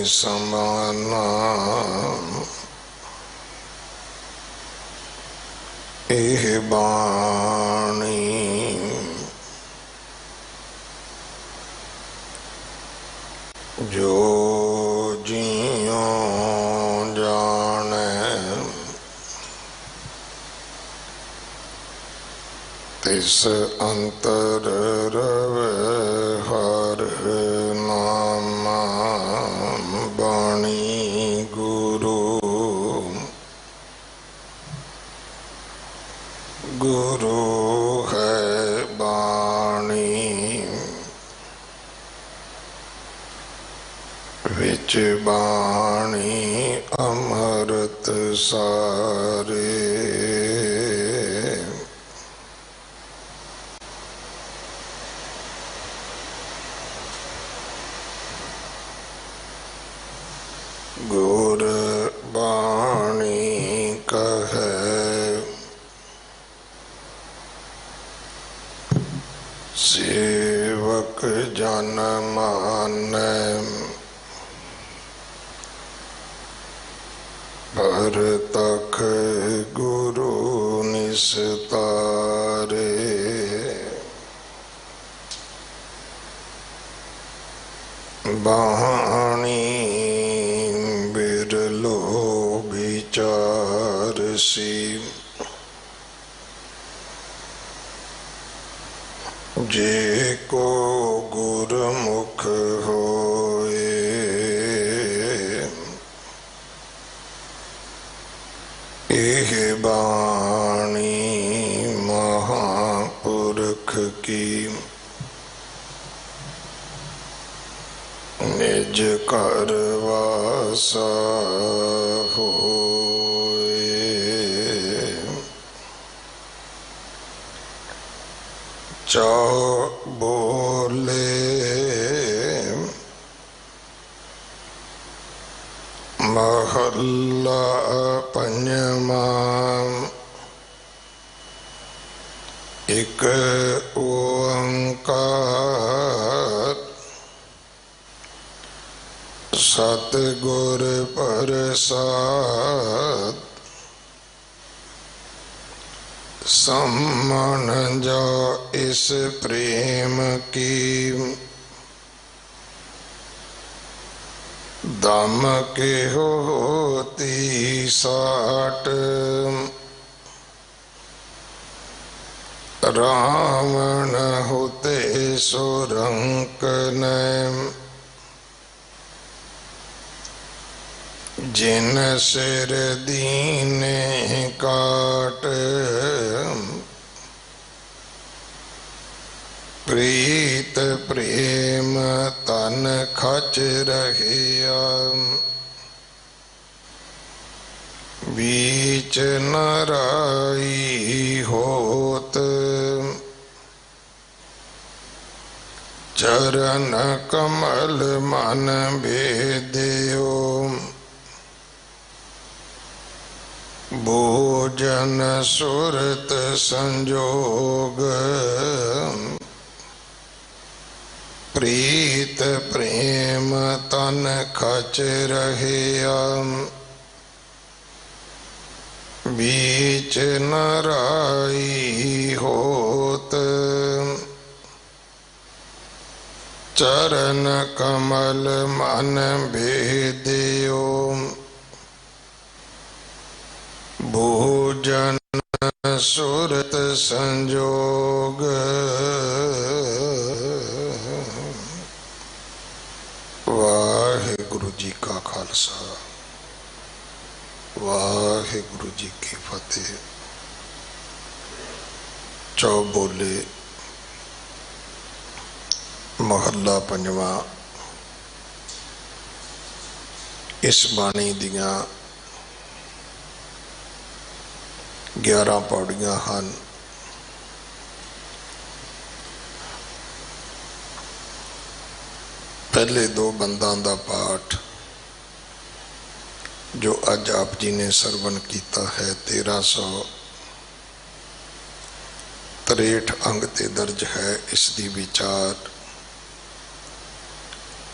समाना एह बाणी जो जियों जाने तिस अंतर रवे हर नामा बाणी गुरु गुरु है बाणी विच बाणी अमृत सारे गुर बाणी कहे सेवक जन माने पर तक गुरु निस्तारे बाणी बिरलो विचार सी जे को गुरमुख होए एह बाणी महापुरख की निज कर वासा होए चाहो बोले महला पंजवा एक ओंकार सतगुर प्रसाद सम्मन जा इस प्रेम की दम के होती साट रावण होते सुरंकन जिन सिर दीने काट प्रीत प्रेम तन खच रहिया बीच नराई होत चरण कमल मन भेद्यो भोजन सुरत संजोग प्रीत प्रेम तन खच रहिया बीच नराई होत चरण कमल मन भेद्यो भोजन सुरत संजोग वाहिगुरु जी का खालसा वाहिगुरु जी की फतेह। चौबोले महला पंजवा इस बाणी दियां 11 पौड़ियां हैं। पहले 2 बंदा का पाठ जो अज आप जी ने सरवण किया है 1363 अंग ते दर्ज है। इसकी विचार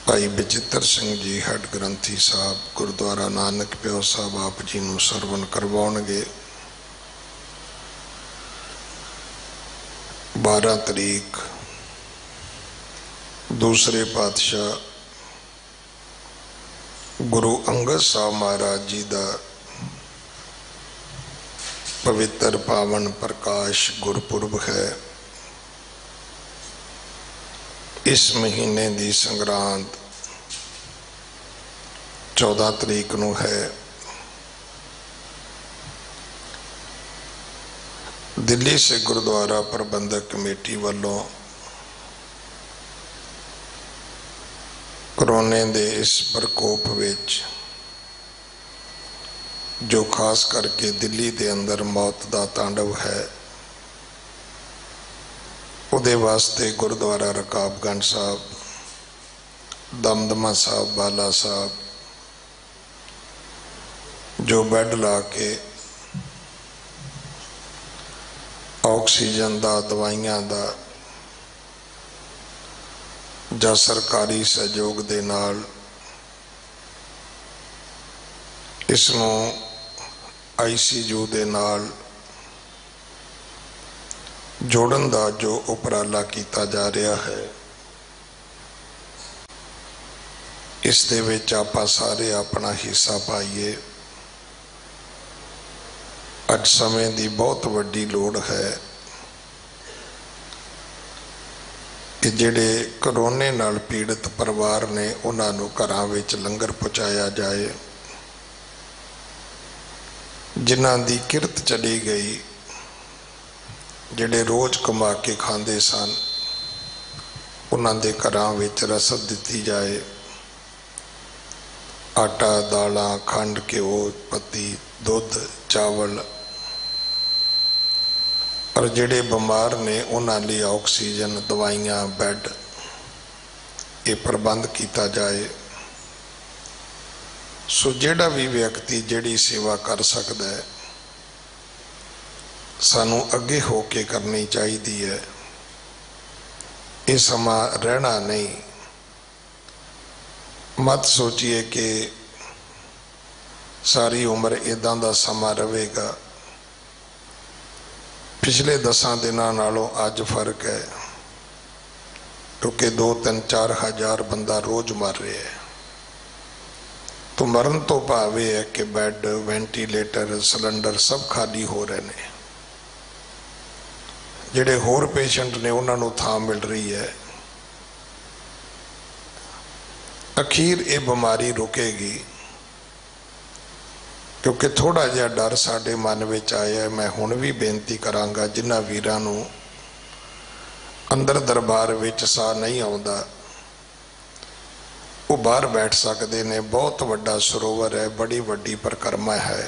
भाई बचित्र सिंह जी हेड ग्रंथी साहब गुरुद्वारा नानक प्यो साहब आप जी नूं सरवण करवाउणगे। 12 तरीक दूसरे पातशाह गुरु अंगद साहब महाराज जी का पवित्र पावन प्रकाश गुरपुरब है। इस महीने की संग्रांत 14 तरीक नूं है। दिल्ली से गुरुद्वारा प्रबंधक कमेटी वालों कोरोना के इस प्रकोप विच जो खास करके दिल्ली के अंदर मौत का तांडव है, उहदे वास्ते गुरुद्वारा रकाबगंज साहब, दमदमा साहब, बाला साहब जो बैड ला के ऑक्सीजन का, दवाइयां का ਜਾਂ सरकारी सहयोग के नाल इसनों ICU के नाल जोड़न का जो उपराला किया जा रहा है, इस दे विच आपां सारे अपना हिस्सा पाइए। अज समय की बहुत वड्डी लोड़ है कि जिहड़े करोने नाल पीड़ित परिवार ने उन्होंने घरां विच लंगर पहुँचाया जाए। जिन्हां दी किरत चली गई, जिहड़े रोज कमा के खांदे सन, उन्हां दे घरां विच रसद दिती जाए। आटा, दालां, खंड, घ्यो, पत्ती, दुध, चावल। और जिहड़े बीमार ने उन्हां लई ऑक्सीजन, दवाइयां, बैड ये प्रबंध किया जाए। सो जिहड़ा भी व्यक्ति जिहड़ी सेवा कर सकता है, सानू अगे होके करनी चाहिदी है। ये समा रहना नहीं। मत सोचिए कि सारी उम्र इदां दा समा रहेगा। पिछले 10 दिनों नालों अज फर्क है, क्योंकि 2-3-4 हज़ार बंदा रोज मर रहा है। तो मरण तो भाव यह है कि बैड, वेंटीलेटर, सिलेंडर सब खाली हो रहे हैं। जिहड़े होर पेशेंट ने उन्होंने थां मिल रही है। अखीर ये बीमारी रुकेगी, क्योंकि थोड़ा जिहा डर साडे मन में आया। मैं हुण भी बेनती करांगा जिन्हां वीरां नूं अंदर दरबार विच साह नहीं आउंदा, वो बाहर बैठ सकते ने। बहुत वड्डा सरोवर है, बड़ी वड्डी परिक्रमा है,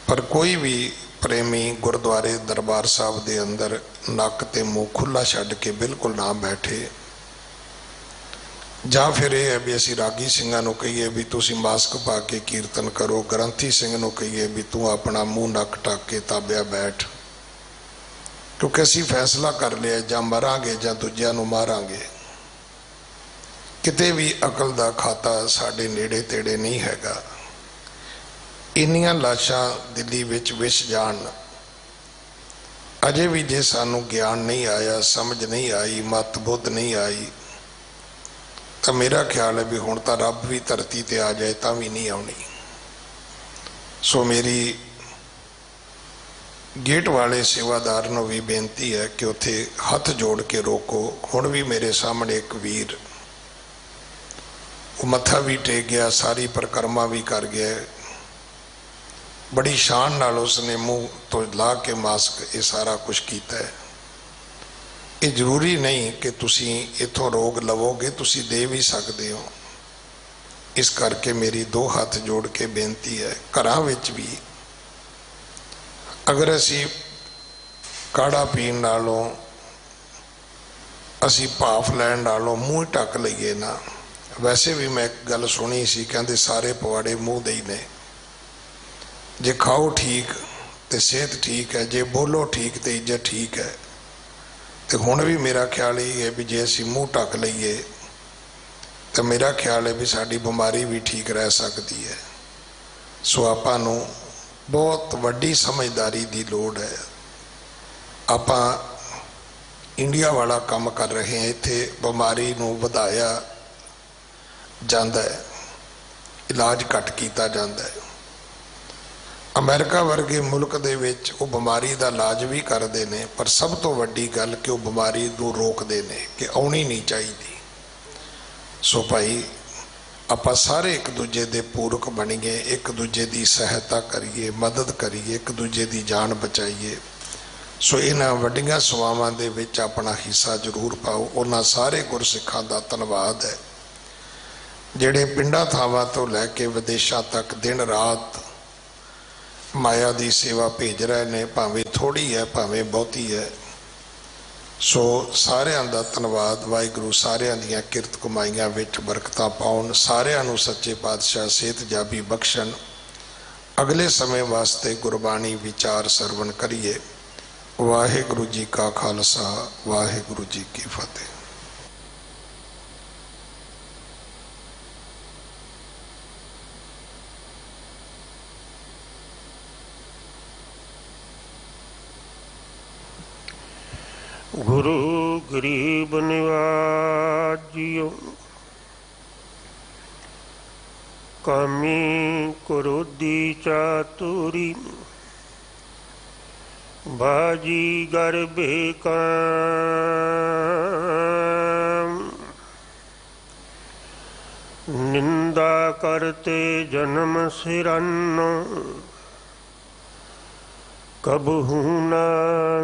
पर कोई भी प्रेमी गुरुद्वारे दरबार साहब के अंदर नक ते मूँह खुला छड्ड के बिल्कुल ना बैठे। ਜਾਂ फिर यह है भी असी रागी ਸਿੰਘਾਂ ਨੂੰ कहीए भी तुसी मास्क पा के कीर्तन करो, ग्रंथी ਸਿੰਘ ਨੂੰ कहीए भी तू अपना मूँह नक ढक के ताबिया बैठ, क्योंकि असी फैसला कर लिया ਜਾਂ मरांगे ਜਾਂ दूजिਆਂ ਨੂੰ मारांगे। किते भी अकल का खाता साडे नेड़े तेड़े नहीं हैगा। इन्नियां लाशां दिल्ली विच विछ जाण, अजे भी जे सानू ज्ञान नहीं आया, समझ नहीं आई, मत बुद्ध नहीं आई, तो मेरा ख्याल है भी हुण तां रब भी धरती ते आ जाए तां भी नहीं आउणी। सो मेरी गेट वाले सेवादार नूं भी बेनती है कि उत्थे हथ जोड़ के रोको। हुण भी मेरे सामने एक वीर वो मत्था भी टेक गया, सारी परिक्रमा भी कर गया, बड़ी शान नाल उसने मुँह तो ला के मास्क ये सारा कुछ किया है। ये जरूरी नहीं कि तुसी इथों रोग लवोगे, तुसी दे भी सकते हो। इस करके मेरी 2 हाथ जोड़ के बेनती है, घरां विच भी अगर असी काढ़ा पीण नालों, असी भाफ लैण नालों मूँह ढक लईए ना। वैसे भी मैं एक गल सुनी सी, कहते सारे पवाड़े मूँह दे ही ने। जे खाओ ठीक तो सेहत ठीक है, जे बोलो ठीक तो इज्जत ठीक है। तो हुण भी मेरा ख्याल ये है भी जे असी मूँह ढक लईए तो मेरा ख्याल है भी साड़ी बीमारी भी ठीक रह सकती है। सो आपां नूं बहुत वड्डी समझदारी की लोड़ है। आपां इंडिया वाला काम कर रहे हैं, इत्थे बीमारी नूं वधाया जांदा है, इलाज घट कीता जांदा है। अमेरिका वर्गे मुल्क दे विच वो बीमारी का इलाज भी करते हैं, पर सब तो वड्डी गल कि वो बीमारी को रोकते हैं कि आउणी नहीं चाहिए। सो भाई आपां सारे एक दूजे दे पूरक बणीए, एक दूजे की सहायता करिए, मदद करिए, एक दूजे की जान बचाइए। सो इन्हां वड्डियां सवावां दे विच अपना हिस्सा जरूर पाओ। उन्हां सारे गुरसिखां दा धन्नवाद है जिहड़े पिंडां थावां तो लैके विदेशां तक दिन रात माया की सेवा भेज रहे ने, भावें थोड़ी है भावें बहुती है। सो सारिਆਂ ਦਾ ਧੰਨਵਾਦ। वाहिगुरू सारिਆਂ ਦੀਆਂ किरत कमाइयां विच बरकतां पाउण, सारिਆਂ ਨੂੰ सच्चे पातशाह सेहत जाबी बख्शण। अगले समय वास्ते गुरबाणी विचार सरवण करिए। वाहिगुरू जी का खालसा, वाहिगुरू जी की फतेह। गुरु गरीब निवाज जियो, कामी क्रोधी चातुरी, बाजी गर बेकाम, निंदा करते जन्म सिरन्नो, कबहू न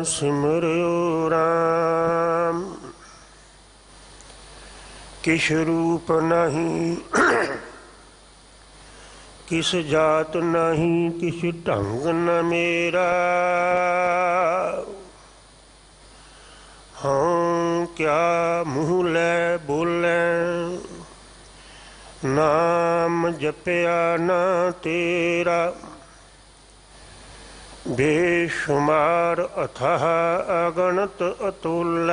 सिमरयो राम। किस रूप नहीं किस जात नहीं, किस ढंग न मेरा, हाँ क्या मुँह ले बोले, नाम जपया ना तेरा। बेशुमार अथाह अगणत अतुल,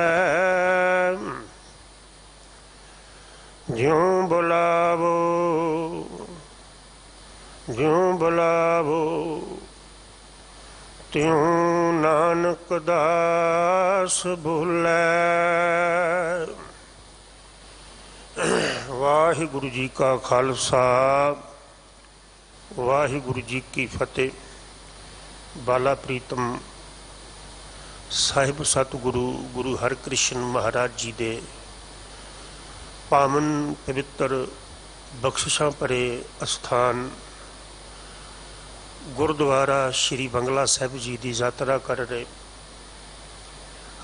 ज्यों बुलावो ज्यों बुलावो, त्यों नानक दास भुलै। वाहिगुरु जी का खालसा, वाहिगुरु जी की फतेह। बाला प्रीतम साहिब सतगुरु गुरु हरकृष्ण महाराज जी दे पावन पवित्र बख्शिशां भरे अस्थान गुरुद्वारा श्री बंगला साहिब जी की यात्रा कर रहे,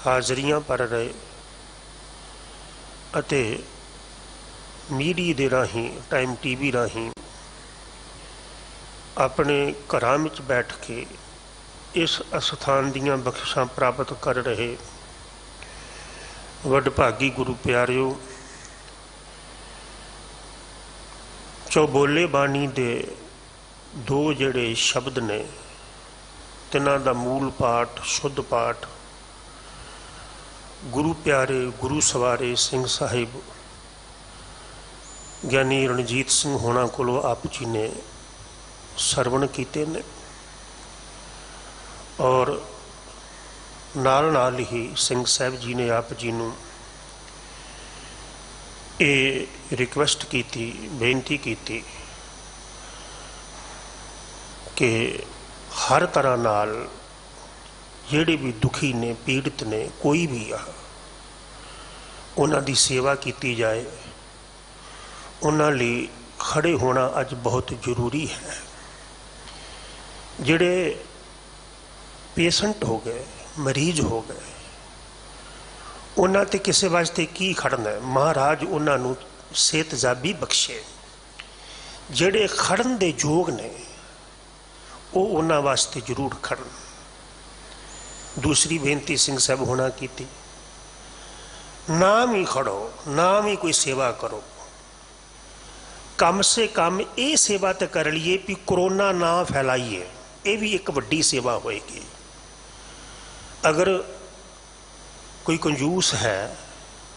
हाजरियां भर रहे अते मीडिया दे राही, टाइम टीवी राही अपने घरां विच बैठ के इस अस्थान दीयां बख्शिशां प्राप्त कर रहे वडभागी गुरु प्यारिओ, चौबोले बाणी दे दो जिहड़े शब्द ने, तिन्हां दा मूल पाठ शुद्ध पाठ गुरु प्यारे गुरु सवारे सिंह साहिब ज्ञानी रणजीत सिंह होना कोलों आप जी ने सरवण कीते ने, और नाल नाल ही सिंह साहब जी ने आप जी नूं ये रिक्वेस्ट की थी, बेनती की थी कि हर तरह नाल जिहड़े भी दुखी ने, पीड़ित ने, कोई भी आ, उन्हां दी सेवा की जाए। उन्हां लई खड़े होना अज बहुत जरूरी है। जिहड़े पेशेंट हो गए, मरीज हो गए, उन्हां ते किसी वास्ते की खड़ना है। महाराज उन्होंने सेहत जाबी बख्शे। जिहड़े खड़न दे योग ने वो उन्हां वास्ते जरूर खड़न। दूसरी बेनती सिंह साहब होना की थी, नाम ही खड़ो, नाम ही कोई सेवा करो। कम से कम ये सेवा तो कर लीए भी कोरोना ना फैलाइए, ये भी एक वड्डी सेवा होएगी। अगर कोई कंजूस है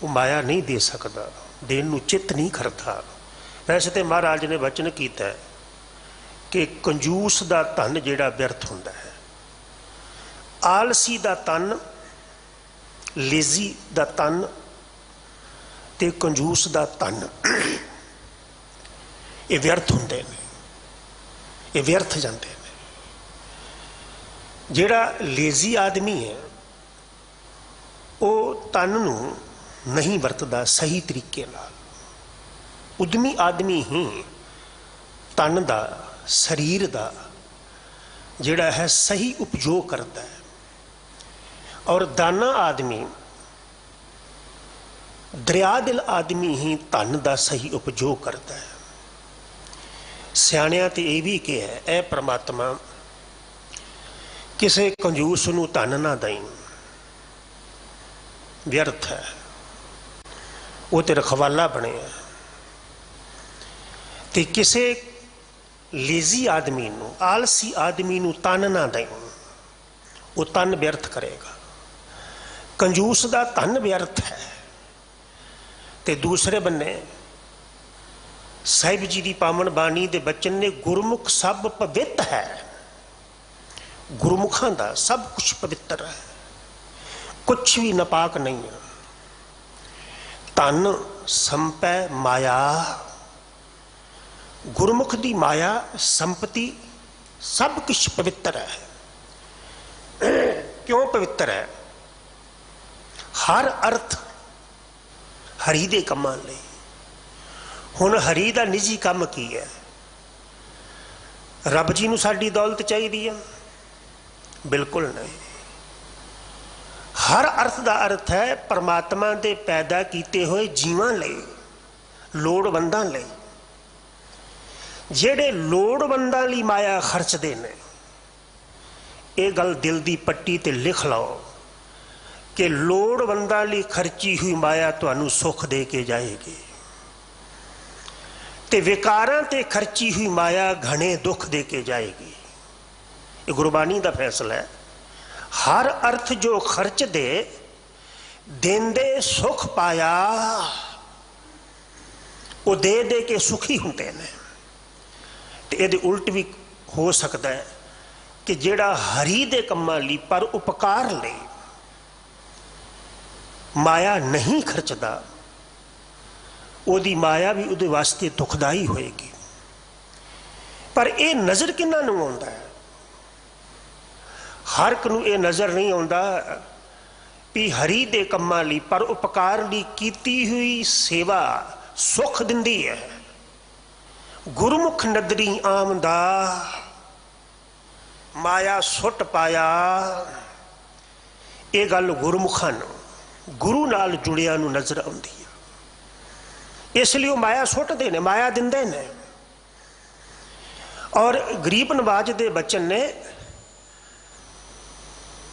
वो माया नहीं दे सकता, देन नूं चित नहीं करता। वैसे तो महाराज ने वचन किया है कि कंजूस दा धन जिहड़ा व्यर्थ हुंदा है, आलसी दा तन, लेजी दा तन ते कंजूस दा तन ये व्यर्थ हुंदे ने, ये व्यर्थ जाते हैं। जिहड़ा लेजी आदमी है वो तन नूं नहीं वरतदा सही तरीके नाल। उद्यमी आदमी ही तन दा, शरीर दा जिहड़ा है सही उपयोग करता है। और दाना आदमी, दरिया दिल आदमी ही धन दा सही उपयोग करता है। सियाणियां ते यह भी कहा है, ऐ परमात्मा किसी कंजूस नूं धन ना दई, व्यर्थ है, वो ते रखवाला बने। ते किसी लेजी आदमी नूं, आलसी आदमी नूं तन ना दई, वो तन व्यर्थ करेगा। कंजूस दा धन व्यर्थ है। ते दूसरे बन्ने साहिब जी की पावन बाणी के बचन ने, गुरमुख सब पवित्र है। गुरमुखां दा सब कुछ पवित्र है, कुछ भी नापाक नहीं है। धन संपै माया, गुरमुख की माया संपत्ति सब कुछ पवित्र है। क्यों पवित्र है? हर अर्थ हरि दे कमां लई। हुण हरि दा निजी काम की है? रब जी नूं साडी दौलत चाहिदी है? बिल्कुल नहीं। हर अर्थ का अर्थ है परमात्मा दे पैदा किए हुए जीवां लई, लोड़वंदां लई। जिहड़े लोड़वंदां लई माया खर्चदे ने, ये गल दिल दी पट्टी ते लिख लो कि लोड़वंदां लई खर्ची हुई माया तुहानूं सुख दे के जाएगी, ते विकारां ते खर्ची हुई माया घने दुख दे के जाएगी। ये गुरबाणी का फैसला है। हर अर्थ जो खर्च दे, देंदे सुख पाया, वो दे दे के सुखी होंदे ने। ते इहदे उल्ट भी हो सकता है कि जिहड़ा हरि दे कम्मां लई पर उपकार लई माया नहीं खर्चदा, ओदी माया भी उहदे वास्ते दुखदाई होएगी। पर यह नज़र किन्हां नूं आउंदा है? हर एक नूं यह नज़र नहीं आउंदा भी हरि दे कम्मां लई पर उपकार लई कीती हुई सेवा सुख दिंदी है। गुरमुख नदरी आमदा, माया सुट पाया। ये गल गुरमुखां नूं, गुरु नाल जुड़िया नूं नज़र आउंदी है। इसलिए वो माया सुटदे ने, माया दिंदे ने। और गरीब नवाज दे बचन ने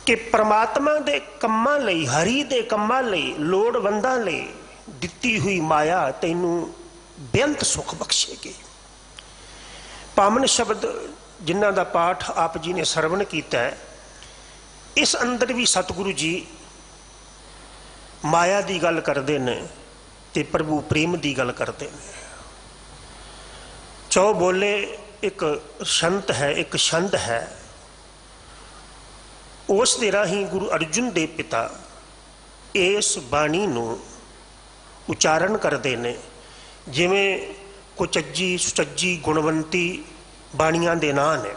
कि परमात्मा दे कम्मां लई, हरि दे कम्मां लई, लोड़वंदां लई दित्ती हुई माया तैनूं बेअंत सुख बख्शेगी। पावन शब्द जिन्हां दा पाठ आप जी ने सरवण किया है, इस अंदर भी सतगुरु जी माया की गल करते हैं ते प्रभु प्रेम की गल करते हैं। चौ बोले एक संत है, एक छंद है, उस दे राही गुरु अर्जुन दे पिता इस बाणी नूं उचारण करते हैं। जिमें कुचज्जी, सुचज्जी, गुणवंती बाणियां दे नां ने,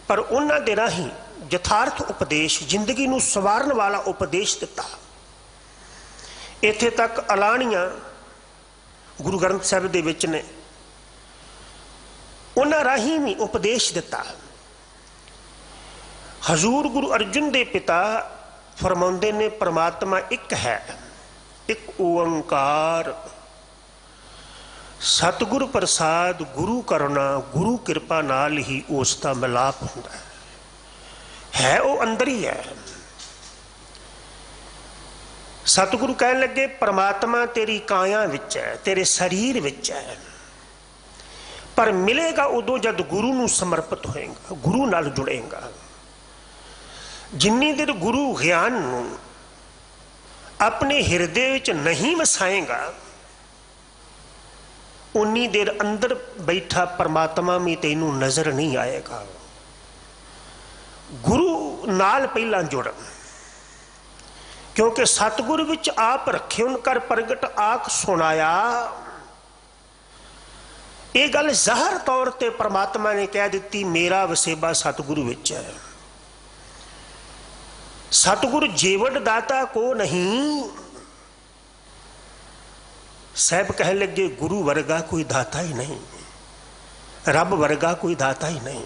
पर उन्हां दे राही यथार्थ उपदेश, जिंदगी नूं सवारन वाला उपदेश दिता। इत्थे तक अलाणियां गुरु ग्रंथ साहिब दे विच ने, उन्हां राही भी उपदेश दिता। हजूर गुरु अर्जुन दे पिता फरमाउंदे ने परमात्मा एक है, एक ओंकार। सतगुर प्रसाद, गुरु करुणा, गुरु कृपा नाल ही उसका मिलाप हुंदा है। वो अंदर ही है। सतगुरु कहन लगे परमात्मा तेरी काया विच है, तेरे शरीर विच है, पर मिलेगा उदों जब गुरु नूं समर्पित होएगा, गुरु नाल जुड़ेगा। जिन्नी देर गुरु ज्ञान नूं अपने हिरदे विच नहीं वसाएगा, उन्नी देर अंदर बैठा परमात्मा भी तेनू नजर नहीं आएगा। गुरु नाल पहला जुड़, क्योंकि सतगुरु विच आप रखे उनकर प्रगट आख सुनाया। ये गल ज़ाहिर तौर पर परमात्मा ने कह दी, मेरा वसेबा सतगुरु विच है। सतगुरु जेवड़ दाता को नहीं। साहब कह लगे, गुरु वर्गा कोई दाता ही नहीं, रब वर्गा कोई दाता ही नहीं।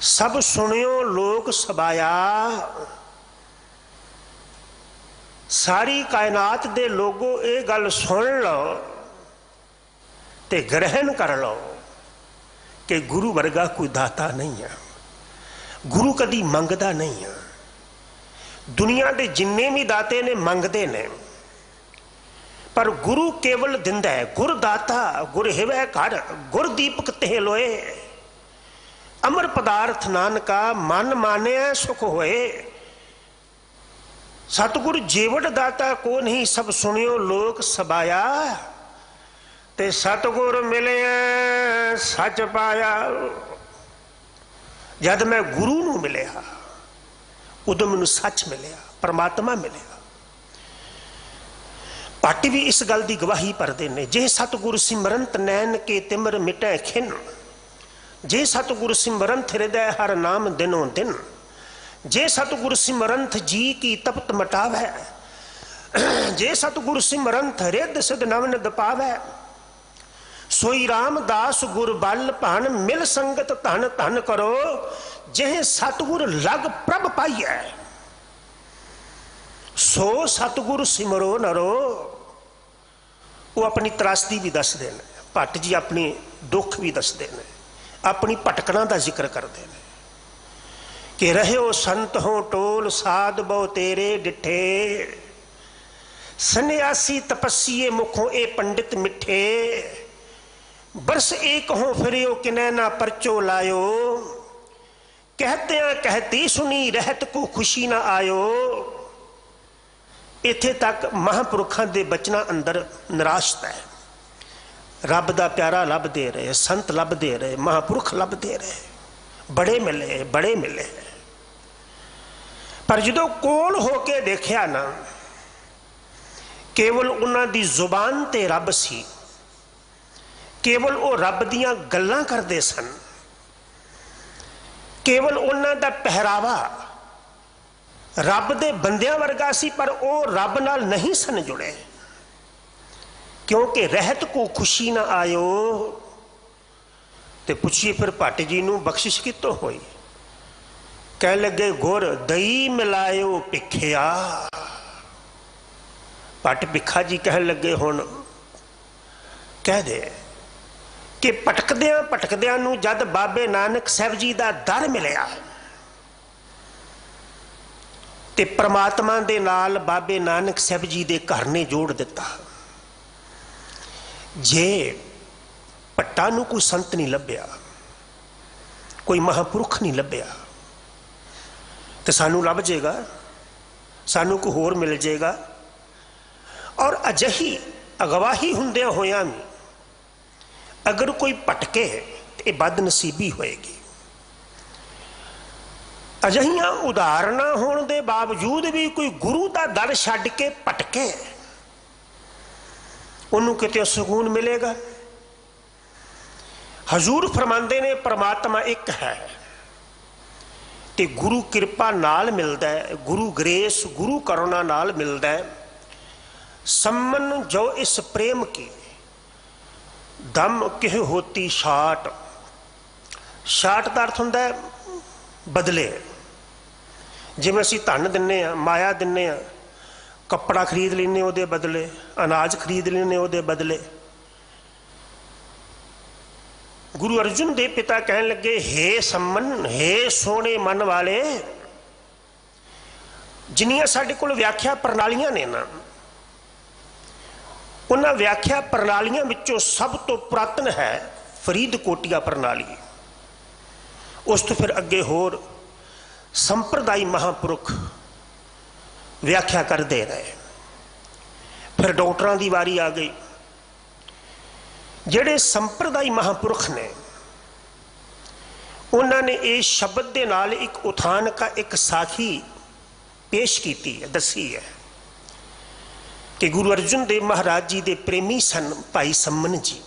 सब सुनियो लोक सबाया, सारी कायनात दे लोगों ये गल सुन लो ते ग्रहण कर लो कि गुरु वर्गा कोई दाता नहीं है। गुरु कदी मंगदा नहीं है। दुनिया के जिन्ने भी दाते ने मंगते ने, पर गुरु केवल दिंदा है। गुर दाता गुर हिवै घर, गुर दीपक ते लोए। अमर पदार्थ नानका मन माने सुख होए। सतगुरु जेवड़ दाता को नहीं, सब सुनियो लोक सबाया। ते सतगुर मिले सच पाया। जद मैं गुरु नूं मिलिया उदों मैनूं सच मिलिया, परमात्मा मिलिया। भट्ट भी इस गल की गवाही भरते ने, जे सतगुरु सिमरंत नैन के तिमर मिटै खिन। जे सतगुरु सिमरंत हृदय हर नाम दिनों दिन। जे सतगुरु सिमरंत जी की तपत मटावै। जे सतगुरु सिमरंत रिद सिद नवनिद पावै। सोई रामदास गुर बल भान, मिल संगत धन धन करो। जेह सतगुर लग प्रभ पाइयै, सो सतगुरु सिमरो नरो। वो अपनी त्रासदी भी दसते हैं। भट्ट जी अपनी दुख भी दसते हैं, अपनी भटकना का जिक्र करते हैं कि रहो संत हो टोल, साध बहु तेरे डिठे। सन्यासी तपस्सीए मुखों ए पंडित मिठे। बरस एक हो फिरियो किनै ना परचो लायो। कहते कहती सुनी रहत को खुशी ना आयो। इत्थे तक महापुरुखों के बचना अंदर निराशता है। रब दा प्यारा लभदे रहे, संत लभदे रहे, महापुरुख लभदे रहे, बड़े मिले बड़े मिले। पर जो कोल होके देखिया ना, केवल उन्हां दी जुबान ते रब सी। केवल वो रब दियां गल्लां करते सन। केवल उन्हां दा पहरावा रब दे बंदियां वर्गा सी, पर वो रब नाल नहीं सन जुड़े। क्योंकि रहत को खुशी ना आयो। ते पूछिए फिर भट्ट जी नूं बख्शिश कितों होई? कह लगे गुर दई मिलायो भिखिया। भट्ट भिखा जी कह लगे हुण कह दे कि भटकदियां भटकदियां नूं जद बाबे नानक साहब जी का दर मिलिया ते परमात्मा दे नाल बाबे नानक साहब जी दे घर ने जोड़ दिता। जे भट्टां नूं कोई संत नहीं लभ्या, कोई महापुरुख नहीं लभ्या, तो सानू लभ जाएगा, सानू कोई होर मिल जाएगा। और अजही अगवाही हुंदियां होयां भी अगर कोई भटके तो बदनसीबी होएगी। अजिहियां उदाहरणा होने के बावजूद भी कोई गुरु का दर छड्ड के भटके, उन्होंने किते सुकून मिलेगा? हजूर फरमाते ने परमात्मा एक है ते गुरु कृपा नाल मिलता है, गुरु ग्रेस गुरु करुणा नाल मिलता है। सम्मन जो इस प्रेम की दम किह होती शाट। शाट का अर्थ होंदा है बदले। जिवें असीं धन दिन्ने आ, माया दिन्ने आ, कपड़ा खरीद लेने उहदे बदले, अनाज खरीद लेने उहदे बदले। गुरु अर्जुन देव पिता कहन लगे, हे सम्मन, हे सोने मन वाले, जिन्नियां साडे कोल व्याख्या प्रणालियां ने ना, उन्हां व्याख्या प्रणालियां विचों सब तो पुरातन है फरीदकोटिया प्रणाली। उस तो फिर अगे होर संप्रदायी महापुरुख व्याख्या करते रहे। फिर डॉक्टरों की वारी आ गई। ਜਿਹੜੇ ਸੰਪਰਦਾਈ ਮਹਾਂਪੁਰਖ ਨੇ ਉਹਨਾਂ ਨੇ ਇਹ ਸ਼ਬਦ ਦੇ ਨਾਲ ਇੱਕ ਉਥਾਨ ਕਾ ਇੱਕ ਸਾਖੀ ਪੇਸ਼ ਕੀਤੀ ਹੈ, ਦੱਸੀ ਹੈ ਕਿ ਗੁਰੂ ਅਰਜਨ ਦੇਵ ਮਹਾਰਾਜ ਜੀ ਦੇ ਪ੍ਰੇਮੀ ਸਨ ਭਾਈ ਸੰਮਨ ਜੀ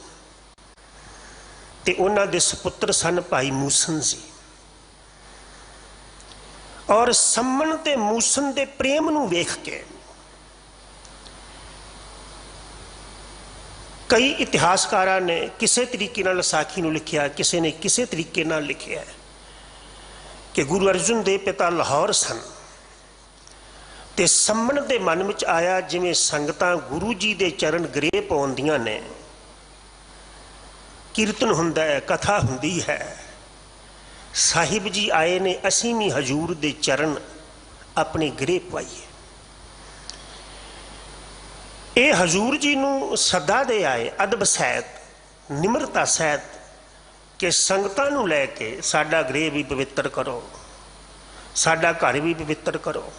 ਤੇ ਉਹਨਾਂ ਦੇ ਸੁਪੁੱਤਰ ਸਨ ਭਾਈ ਮੂਸਨ ਜੀ। ਔਰ ਸੰਮਨ ਤੇ ਮੂਸਨ ਦੇ ਪ੍ਰੇਮ ਨੂੰ ਵੇਖ ਕੇ ਕਈ ਇਤਿਹਾਸਕਾਰਾਂ ਨੇ ਕਿਸੇ ਤਰੀਕੇ ਨਾਲ ਸਾਖੀ ਨੂੰ ਲਿਖਿਆ, ਕਿਸੇ ਨੇ ਕਿਸੇ ਤਰੀਕੇ ਨਾਲ ਲਿਖਿਆ ਕਿ ਗੁਰੂ ਅਰਜਨ ਦੇਵ ਪਿਤਾ ਲਾਹੌਰ ਸਨ ਤੇ ਸੰਮਨ ਦੇ ਮਨ ਵਿੱਚ ਆਇਆ ਜਿਵੇਂ ਸੰਗਤਾਂ ਗੁਰੂ ਜੀ ਦੇ ਚਰਨ ਗ੍ਰਹਿ ਪਾਉਂਦੀਆਂ ਨੇ, ਕੀਰਤਨ ਹੁੰਦਾ ਹੈ, ਕਥਾ ਹੁੰਦੀ ਹੈ, ਸਾਹਿਬ ਜੀ ਆਏ ਨੇ, ਅਸੀਂ ਵੀ ਹਜ਼ੂਰ ਦੇ ਚਰਨ ਆਪਣੇ ਗ੍ਰਹਿ ਪਾਈਏ। ਇਹ ਹਜ਼ੂਰ ਜੀ ਨੂੰ ਸੱਦਾ ਦੇ ਆਏ ਅਦਬ ਸਹਿਤ, ਨਿਮਰਤਾ ਸਹਿਤ ਕਿ ਸੰਗਤਾਂ ਨੂੰ ਲੈ ਕੇ ਸਾਡਾ ਗ੍ਰਹਿ ਵੀ ਪਵਿੱਤਰ ਕਰੋ, ਸਾਡਾ ਘਰ ਵੀ ਪਵਿੱਤਰ ਕਰੋ।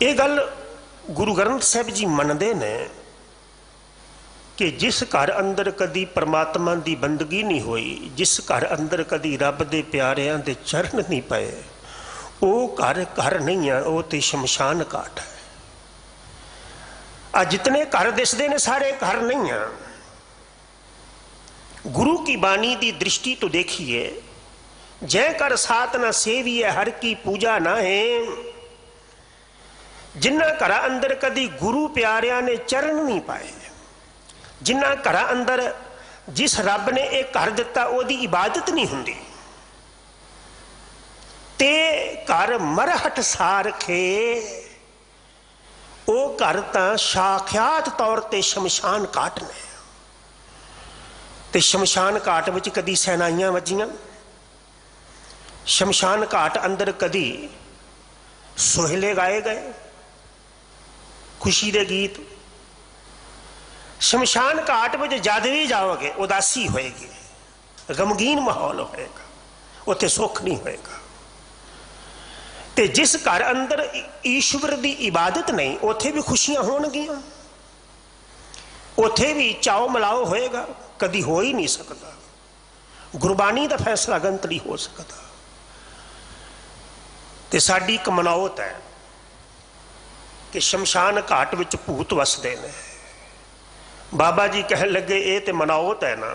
ਇਹ ਗੱਲ ਗੁਰੂ ਗ੍ਰੰਥ ਸਾਹਿਬ ਜੀ ਮੰਨਦੇ ਨੇ ਕਿ ਜਿਸ ਘਰ ਅੰਦਰ ਕਦੀ ਪਰਮਾਤਮਾ ਦੀ ਬੰਦਗੀ ਨਹੀਂ ਹੋਈ, ਜਿਸ ਘਰ ਅੰਦਰ ਕਦੀ ਰੱਬ ਦੇ ਪਿਆਰਿਆਂ ਦੇ ਚਰਨ ਨਹੀਂ ਪਏ, ਉਹ ਘਰ ਘਰ ਨਹੀਂ ਆ, ਉਹ ਤੇ ਸ਼ਮਸ਼ਾਨ ਘਾਟ ਹੈ। ਆ ਜਿਤਨੇ ਘਰ ਦਿਸਦੇ ਨੇ ਸਾਰੇ ਘਰ नहीं है। गुरु की बाणी की दृष्टि तो देखिए, जय कर सात न सेविए हर की पूजा ना है। जिन्ना घर अंदर कदी गुरु प्यारिया ने चरण नहीं पाए, जिन्ना घर अंदर जिस रब ने एक घर दिता ओदी इबादत नहीं हुंदी, ते घर मरहट सारखे वो घर तो साख्यात तौर पर शमशान घाट ने। ते शमशान घाट विच कदी सैनाइयां वजियां, शमशान घाट अंदर कदी सोहले गाए गए, खुशी दे गीत। शमशान घाट में जद भी जाओगे उदासी होएगी, गमगीन माहौल होएगा, उत्थे सुख नहीं होएगा। ते जिस घर अंदर ईश्वर की इबादत नहीं, उत्थे भी खुशियां होणगियां, उत्थे भी चाओ मलाओ होएगा, कदी हो ही नहीं सकता। गुरबानी का फैसला गलत नहीं हो सकता। ते साडी एक मनौत है कि शमशान घाट विच भूत वसदे ने। बाबा जी कह लगे ये तो मनौत है ना,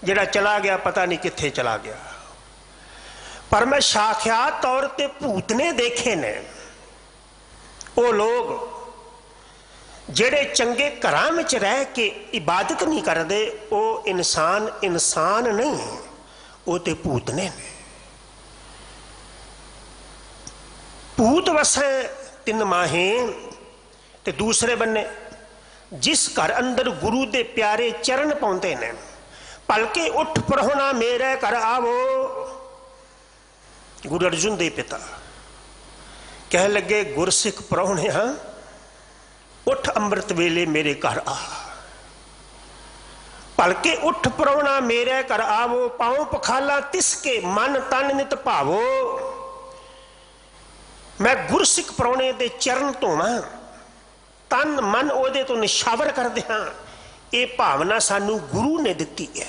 जिहड़ा चला गया पता नहीं कित्थे चला गया। पर मैं साख्यात तौर पे भूत ने देखे ने, वो लोग जेड़े चंगे घरां विच रह के इबादत नहीं करते, वो इंसान इंसान नहीं, वो तो भूत ने। भूत वसे तिन माहे। ते दूसरे बन्ने जिस घर अंदर गुरु दे प्यारे चरण पाउंदे ने, भलके उठ परहोना मेरे घर आवो। गुरु अर्जुन देव पिता कह लगे गुरसिख परौने हाँ, उठ अमृत वेले मेरे घर आ। भलके उठ परौना मेरे घर आवो, पाओ पखाला तिसके मन तन नित भावो। मैं गुरसिख परौने दे चरण धोवा, तन मन ओदे तो निशावर कर दिया। ये भावना सानू गुरु ने दिती है।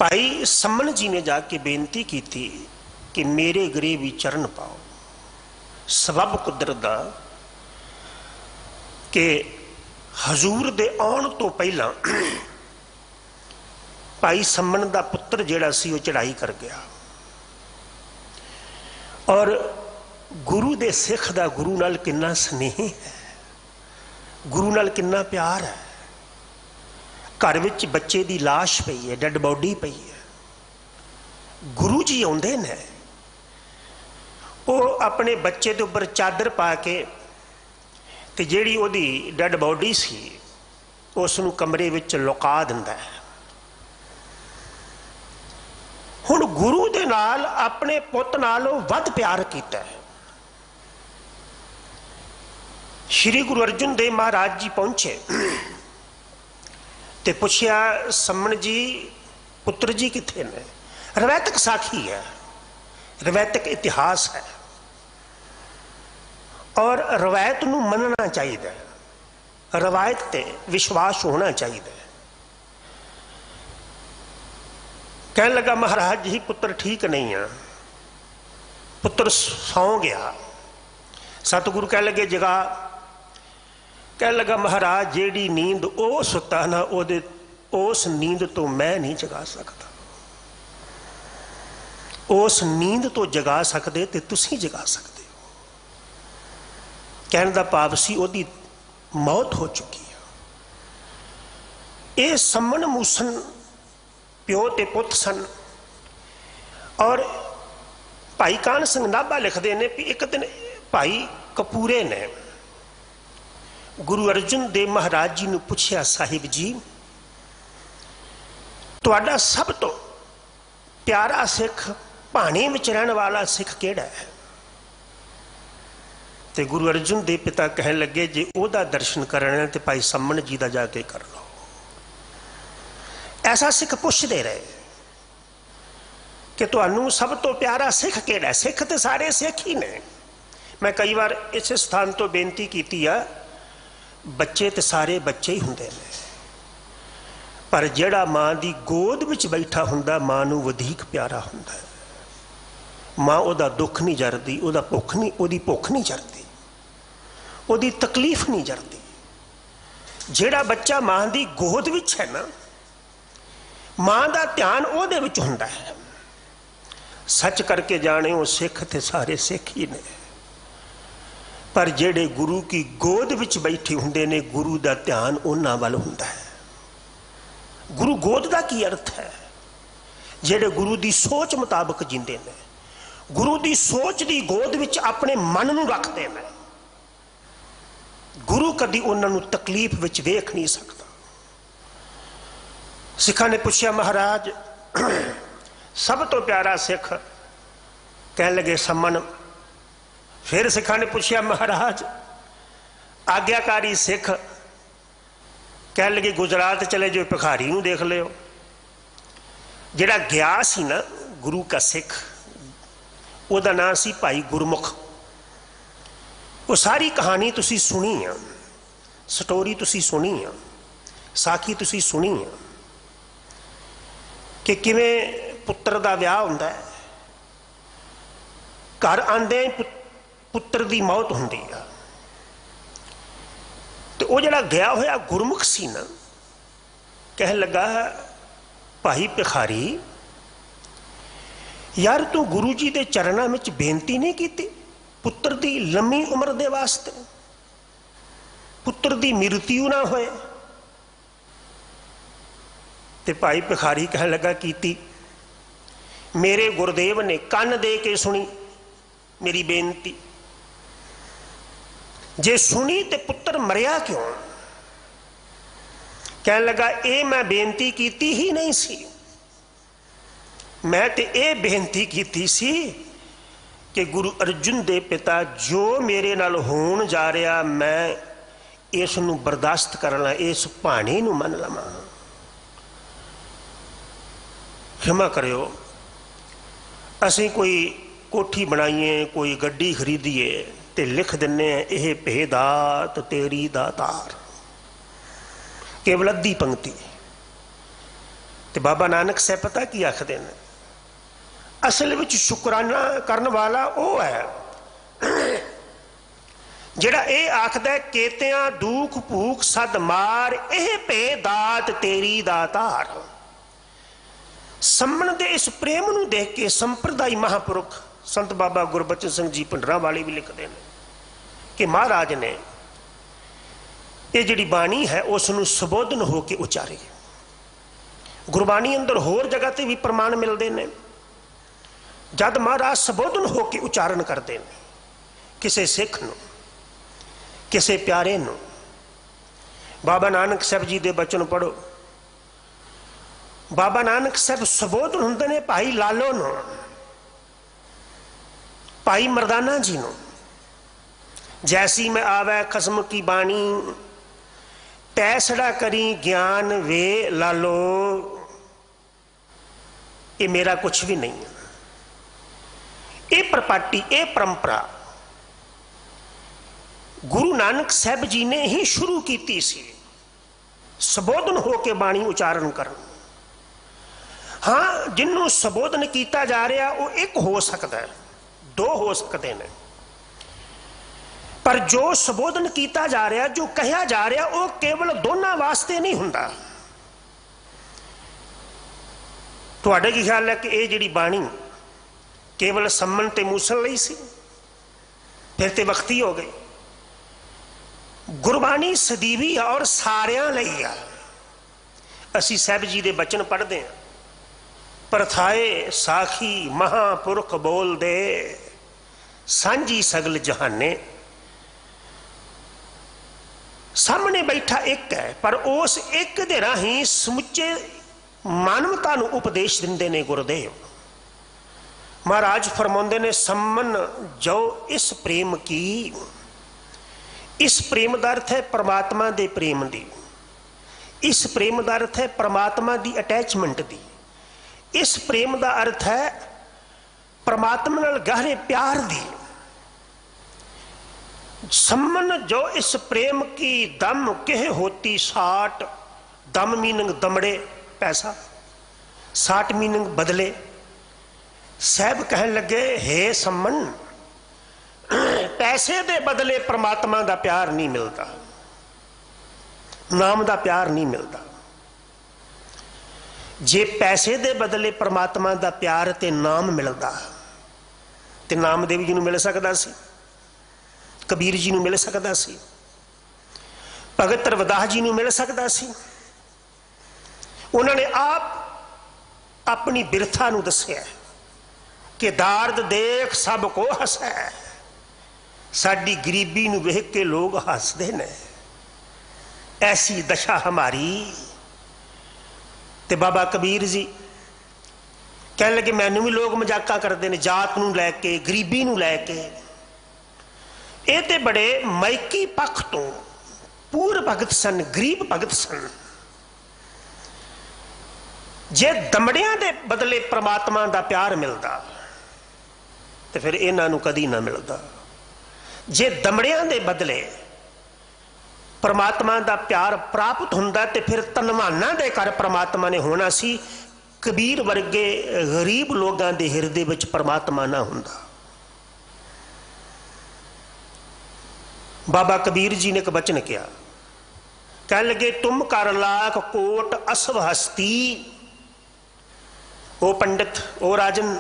भाई सम्मन जी ने जाके बेनती की थी कि मेरे गृह भी चरण पाओ। सबब कुदरत दा कि हजूर दे आउण तो पहला भाई सम्मन दा पुत्र जिहड़ा सी वो चढ़ाई कर गया, और गुरु दे सिख दा गुरु नाल किन्ना स्नेह है, गुरु नाल किन्ना प्यार है। घर विच बच्चे की लाश पई है, डेड बॉडी पई है, गुरु जी आउंदे ने, वो अपने बच्चे के उपर चादर पा के ते जिहड़ी ओदी डेड बॉडी सी उसनूं कमरे विच लुका दिंदा है। हुण गुरु दे नाल अपने पुत नालों वध प्यार कीता है। श्री गुरु अर्जुन देव महाराज जी पहुंचे ते पुछया सम्मन जी पुत्र जी किथे ने। रवैतक साखी है, रवैतक इतिहास है, और रवायत नूं मनना चाहिए। रवायत ते विश्वास होना चाहिए। कहने लगा महाराज जी पुत्र ठीक नहीं है, पुत्र सौ गया। सतगुरु कह लगे जगा। कह लगा महाराज जेड़ी नींद ओ सुता ना ओदे उस नींद तो मैं नहीं जगा सकता, उस नींद तो जगा सकते ते तुसी जगा सकते हो। कहने का भाव सी ओदी मौत हो चुकी है। ये सम्मन मूसन प्यो ते पुत सन। और भाई कान सिंह नाभा लिखते हैं भी एक दिन भाई कपूरे ने गुरु अर्जुन देव महाराज जी ने पूछा, साहिब जी तुहाडा सब तो प्यारा सिख भाने विच रहने वाला सिख केड़ा है? ते गुरु अर्जुन देव पिता कहन लगे जे ओदा दर्शन करना तो भाई सम्मन जी का जाके कर लो। ऐसा सिख पुछते रहे कि तुहानू सब तो प्यारा सिख केड़ा? सिख तो सारे सिख ही ने। मैं कई बार इस स्थान तो बेनती की है, बच्चे तो सारे बच्चे ही होंगे ने, पर जिहड़ा मां की गोद विच बैठा हुंदा मां नू वधीक प्यारा हुंदा है। मां उहदा दुख नहीं जरदी, उहदा भुख नहीं, उहदी भुख नहीं जरदी, उहदी तकलीफ नहीं जरदी। जिहड़ा बच्चा मां की गोद विच है ना, मां का ध्यान उहदे विच हुंदा है। सच करके जाने वो सिख थे सारे सिख ही ने, पर जेड़े गुरु की गोद विच बैठे हुंदे ने गुरु का ध्यान उन्हां वल हुंदा है। गुरु गोद का की अर्थ है? जेड़े गुरु की सोच मुताबक जींदे ने, गुरु की सोच की गोद विच अपने मन नूं रखते हैं। गुरु कदी उन्होंने तकलीफ विच वेख नहीं सकता। सिखा ने पूछा महाराज सब तो प्यारा सिख? कह लगे सम्मन। फिर सिखा ने पूछा महाराज आज्ञाकारी सिख? कह लगे गुजरात चले जो भिखारी नूं देख लियो। जिहड़ा गया सी ना गुरु का सिख, उहदा नाम सी भाई गुरमुख। वो सारी कहानी तुसी सुनी है, स्टोरी तुसी सुनी है, साखी तुसी सुनी है कि किवें पुत्र का विआह हुंदा है, घर आंदे पुत्र की मौत हुंदी है। तो वो जड़ा गया होया गुरमुख सी ना, कह लगा भाई भिखारी यार तू गुरु जी के चरणों में बेनती नहीं की पुत्र की लंबी उम्र के वास्ते, पुत्र की मृत्यु ना होए? ते भाई भिखारी कह लगा कीती। मेरे गुरुदेव ने कन दे के सुनी मेरी बेनती। जे सुनी ते पुत्र मरिया क्यों? कह लगा ये मैं बेनती कीती ही नहीं सी। मैं ते ये बेनती कीती सी कि गुरु अर्जुन दे पिता जो मेरे नाल होण जा रहा मैं इस नूं बर्दाश्त कर ला, इस भाणे नूं मन लवां। क्षमा करियो असीं कोई कोठी बनाईए, कोई गड्डी खरीदीए ते लिख दिन्ने यह भेदात तेरी दातार, केवल अद्धी पंक्ति। ते बाबा नानक साहब पता की आखदे ने? असल विच शुकराना करन वाला वो है जिहड़ा ये आखदा केतियां दुख भूख सद मार यह भेदात तेरी दातार। सम्मन दे इस प्रेम नूं देख के संप्रदायी महापुरुख संत बाबा गुरबचन सिंह जी पिंडरां वाले भी लिखते हैं कि महाराज ने ये जिहड़ी बाणी है उसनूं सुबोधन होके उचारी। गुरबाणी अंदर होर जगह ते भी प्रमाण मिलते हैं, जद महाराज सुबोधन होके उचारण करते हैं किसी सिख नूं, किसी प्यारे नूं। बाबा नानक साहब जी दे बचन पढ़ो। बाबा नानक साहब सुबोधन हुंदे ने भाई लालो नूं, भाई मरदाना जी नूं। जैसी मैं आवे खसम की बाणी तैसड़ा करी ज्ञान वे लालो, ये मेरा कुछ भी नहीं है। ये प्रपाटी ये परंपरा गुरु नानक साहब जी ने ही शुरू की सी संबोधन होके बाणी उचारण कर। हाँ, जिन्हों संबोधन किया जा रहा वो एक हो सकता है, दो हो सकते हैं, पर जो संबोधन किया जा रहा, जो कहा जा रहा, वो केवल दोनों वास्ते नहीं हुंदा। तुहाडा की ख्याल है कि ये जिहड़ी बाणी केवल सम्मन ते मूसल लई सी? फिर ते वक्ती हो गई। गुरबाणी सदीवी और सारियां लई आ। असी साहब जी दे बचन पढ़ते हैं, परथाए साखी महापुरख बोल दे, सांझी सगल जहाने। सामने बैठा एक है, पर उस एक दे राही समुचे मानवता नूं उपदेश दिंदे ने गुरुदेव। महाराज फरमाउंदे ने, सम्मन जो इस प्रेम की। इस प्रेम का अर्थ है परमात्मा दे प्रेम दी। इस प्रेम का अर्थ है परमात्मा दी अटैचमेंट दी। इस प्रेम का अर्थ है परमात्मा नाल गहरे प्यार दी। सम्मन जो इस प्रेम की दम कह होती साठ। दम मीनिंग दमड़े पैसा, साठ मीनिंग बदले। साहब कहन लगे, हे सम्मन, पैसे दे बदले परमात्मा का प्यार नहीं मिलता, नाम का प्यार नहीं मिलता। जे पैसे दे बदले परमात्मा का प्यार ते नाम मिलता ते नामदेव जी नूं मिल सकता सी, कबीर जी नूं मिल सकता सी, भगत रविदास जी नूं मिल सकता सी। उन्होंने आप अपनी बिरथा नूं दस्सिया कि दारद देख सब को हसै। साडी गरीबी नूं वेख के लोग हसदे ने, ऐसी दशा हमारी। ते बाबा कबीर जी कह लगे, मैनू भी लोग मजाका करते हैं जात नूं लैके, गरीबी नूं लैके। ये ते बड़े माइकी पक्ष तो पूर भगत सन, गरीब भगत सन। जे दमड़ियां दे बदले परमात्मा का प्यार मिलता तो फिर इन्हां नूं कदी ना मिलता। जे दमड़ियां दे बदले परमात्मा का प्यार प्राप्त हुंदा तो फिर धनवाना दे घर परमात्मा ने होना सी। कबीर वर्गे गरीब लोगों के हिरदे विच परमात्मा ना हुंदा। बाबा कबीर जी ने एक बचन किया, कह लगे, तुम कर लाख कोट असव हस्ती। ओ पंडित, ओ राजन,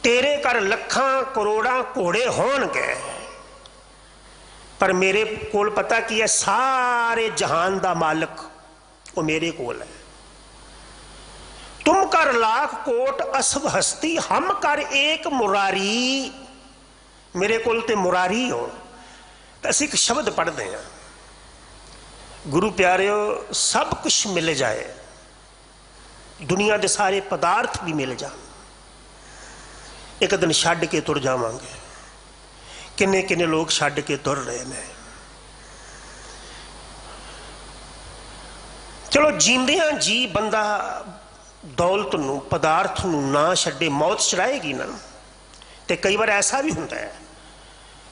तेरे कर लखां करोड़ां घोड़े होणगे, पर मेरे कोल पता की है, सारे जहान का मालक वो मेरे कोल है। तुम कर लाख कोट असव हस्ती, हम कर एक मुरारी। मेरे कोल ते मुरारी हो। तो असीं एक शब्द पढ़ते हैं, गुरु प्यारिओ, सब कुछ मिल जाए, दुनिया के सारे पदार्थ भी मिल जाए, एक दिन छड्ड के तुर जावांगे। किन्ने किन्ने लोग छड्ड के तुर रहे हैं। चलो जींदियां जी बंदा दौलत नूं, पदार्थ नूं ना छड्डे, मौत चढ़ाएगी ना। तो कई बार ऐसा भी होता है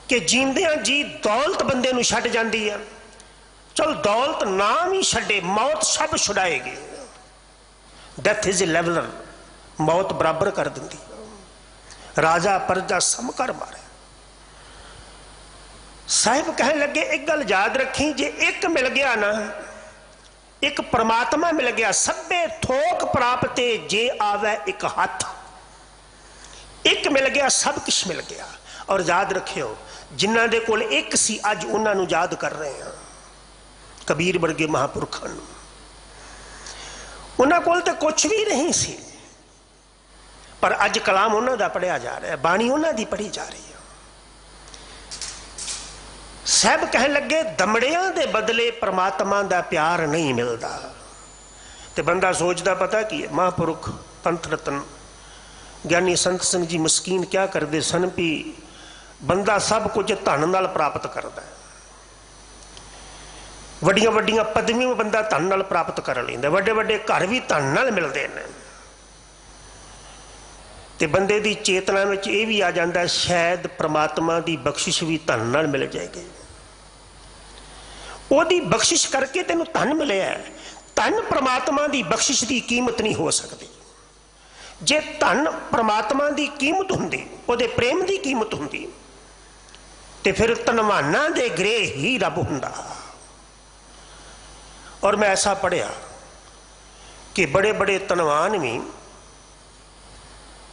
कि जींदियां जी दौलत बंदे नूं छड्ड जांदी है। चल दौलत ना भी छड्डे, मौत सब छुड़ाएगी। डेथ इज ए लेवलर, मौत बराबर कर दिंदी। राजा प्रजा सम कर मारे। साहिब कहने लगे, एक गल याद रखी, जे एक मिल गया ना, एक परमात्मा मिल गया, सभे थोक प्राप्त जे आवे एक हाथ। एक मिल गया, सब कुछ मिल गया। और याद रखियो, जिन्हां दे कोल एक सी, अज उन्हां नूं याद कर रहे हैं। कबीर वर्गे महापुरखों नूं, उन्हां कोल ते कुछ भी नहीं सी, पर अज कलाम उन्हां दा पढ़िया जा रहा है, बाणी उन्हां दी पढ़ी जा रही है। साहब कह लगे, दमड़ियां दे बदले परमात्मा का प्यार नहीं मिलता। तो बंदा सोचता पता की है, महापुरुख पंथ रतन ज्ञानी संत सिंह जी मस्कीन क्या करते सन भी बंदा सब कुछ धन नाल प्राप्त करता है। वड्डियां वड्डियां पदवी में बंदा धन नाल प्राप्त कर लेंदा, वड्डे वड्डे घर भी धन नाल मिलते हैं। ਤੇ ਬੰਦੇ ਦੀ ਚੇਤਨਾ ਵਿੱਚ ਇਹ ਵੀ ਆ ਜਾਂਦਾ ਸ਼ਾਇਦ ਪ੍ਰਮਾਤਮਾ ਦੀ ਬਖਸ਼ਿਸ਼ ਵੀ ਧਨ ਨਾਲ ਮਿਲ ਜਾਏਗੀ। ਉਹਦੀ ਬਖਸ਼ਿਸ਼ ਕਰਕੇ ਤੈਨੂੰ ਧਨ ਮਿਲਿਆ। ਧਨ ਪ੍ਰਮਾਤਮਾ ਦੀ ਬਖਸ਼ਿਸ਼ ਦੀ ਕੀਮਤ ਨਹੀਂ ਹੋ ਸਕਦੀ। ਜੇ ਧਨ ਪ੍ਰਮਾਤਮਾ ਦੀ ਕੀਮਤ ਹੁੰਦੀ, ਉਹਦੇ ਪ੍ਰੇਮ ਦੀ ਕੀਮਤ ਹੁੰਦੀ, ਤੇ ਫਿਰ ਧਨਵਾਨਾਂ ਦੇ ਗ੍ਰਹਿ ਹੀ ਰੱਬ ਹੁੰਦਾ। और मैं ऐसा पढ़िया कि बड़े बड़े धनवान भी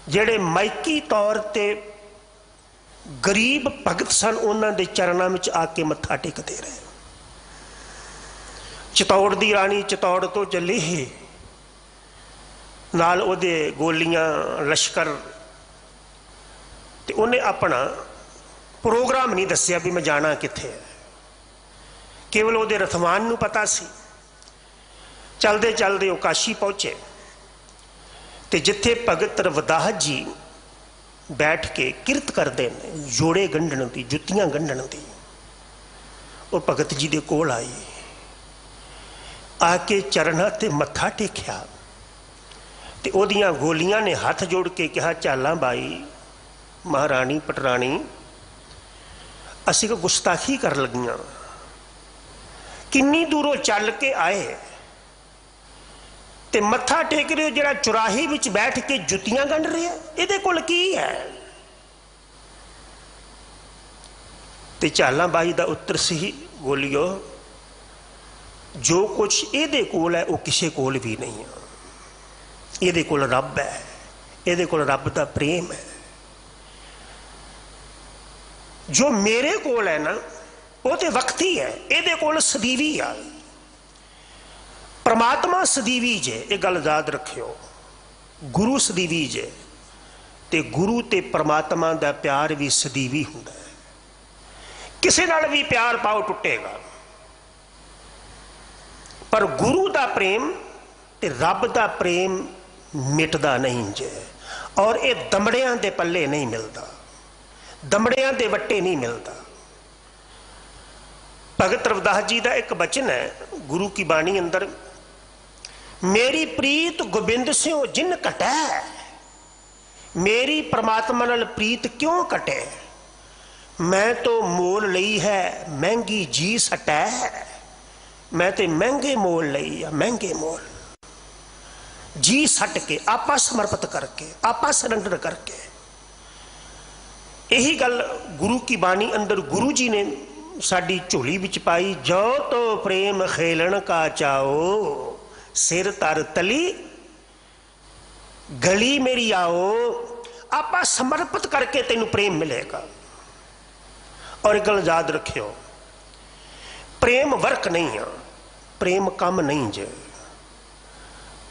जेड़े माइकी तौर ते गरीब भगत सन, उन्होंने चरणों में आके मत्था टेकते रहे। चित्तौड़ की राणी चित्तौड़ तो चली ही नाल ओदे गोलियां लश्कर, ते उन्हें अपना प्रोग्राम नहीं दसिया भी मैं जाना कित्थे है, केवल ओदे रथवान नूं पता सी। चलते चलते वो काशी पहुंचे, तो जिथे भगत रविदास जी बैठ के किरत करते हैं जोड़े गंढण की, जुत्तियां गंढण की, वो भगत जी के कोल आई, आके चरणों ते मत्था टेकिया, तो ओदियां गोलियां ने हाथ जोड़ के कहा, चाला बाई महाराणी पटराणी, असी को गुस्ताखी कर लगियां, किन्नी दूरों चल के आए ते मत्था टेक रहे हो, जरा चुराही विच बैठ के जुत्तियां गंढ रहे हैं, इहदे कोल की है? ते चाला बाई दा उत्तर सी, बोलियो जो कुछ इहदे कोल है वो किसी कोल भी नहीं है, इहदे कोल रब है, इहदे कोल रब दा प्रेम है। जो मेरे कोल है ना वो तो वक्ती है, इहदे कोल सदीवी है। परमात्मा सदीवी जे, ये गल याद रखियो, गुरु सदीवी जे, ते गुरु ते परमात्मा दा प्यार भी सदीवी हुंदा है। किसी नाल भी प्यार पाओ टुटेगा, पर गुरु दा प्रेम ते रब दा प्रेम मिटदा नहीं जे। और ये दमड़ियां दे पल्ले नहीं मिलता, दमड़ियां दे वट्टे नहीं मिलता। भगत रविदास जी का एक बचन है गुरु की बाणी अंदर, मेरी प्रीत गोबिंद सिंह जिन कटै, मेरी परमात्मा नाल प्रीत क्यों कटे, मैं तो मोल लई है महंगी जी सटै, मैं तो महंगे मोल लई है, महंगे मोल जी सट के, आपा समर्पित करके, आपा सरेंडर करके। यही गल गुरु की बाणी अंदर गुरु जी ने साड़ी झोली विच पाई, जो तो प्रेम खेलन का चाओ, सिर तर तली गली मेरी आओ, आपा समर्पित करके तेन प्रेम मिलेगा। और एक गल याद रखियो, प्रेम वर्क नहीं है, प्रेम कम नहीं जे।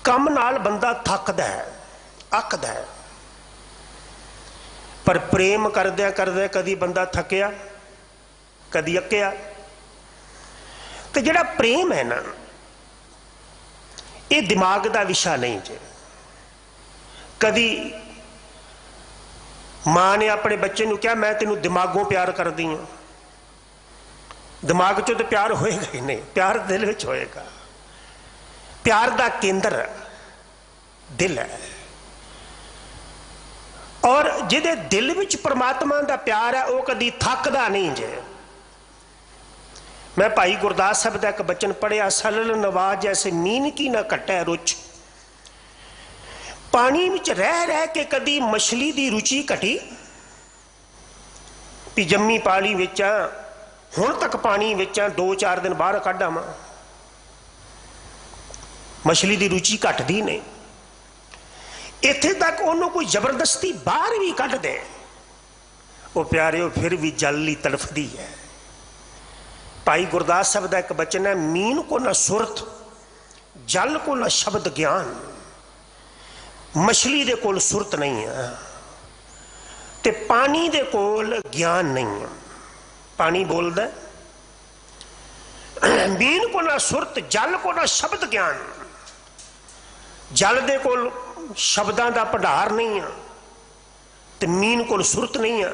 कम नाल बंदा थकदा है, अकदा है, पर प्रेम करदे करदे कदी बंदा थकिया, कदी अक्या। तो जिहड़ा प्रेम है ना, ये दिमाग का विषय नहीं जे। कदी मां ने अपने बच्चे को कहा, मैं तेनों दिमागों प्यार करदी हाँ, दिमाग चो तो प्यार होएगा ही नहीं, प्यार दिल विच होएगा। प्यार का केंद्र दिल है, और जिहदे दिल विच परमात्मा का प्यार है वह कदी थकदा नहीं जे। मैं भाई गुरदास साहब का एक बचन पढ़िया, सलल नवाज जैसे मीन की ना कटै रुच, पानी विच रह रह के कदी मछली की रुचि घटी, भी जम्मी पाली विच हुण तक पानी विच 2-4 दिन बाहर कढ़ आवां, मछली की रुचि घटदी नहीं। इत्थे तक उन्होंने कोई जबरदस्ती बाहर भी कढ़ दे, वो प्यारे फिर भी जल ही तड़फदी है। भाई गुरदास साहब का एक बचन है, मीन को न सुरत, जल को न शब्द ज्ञान, मछली दे कोल सुरत नहीं है, ते पानी दे कोल ज्ञान नहीं है। पानी बोलदा मीन को न सुरत, जल को न शब्द ज्ञान, जल दे कोल शब्दां दा भंडार नहीं है, ते मीन कोल सुरत नहीं है।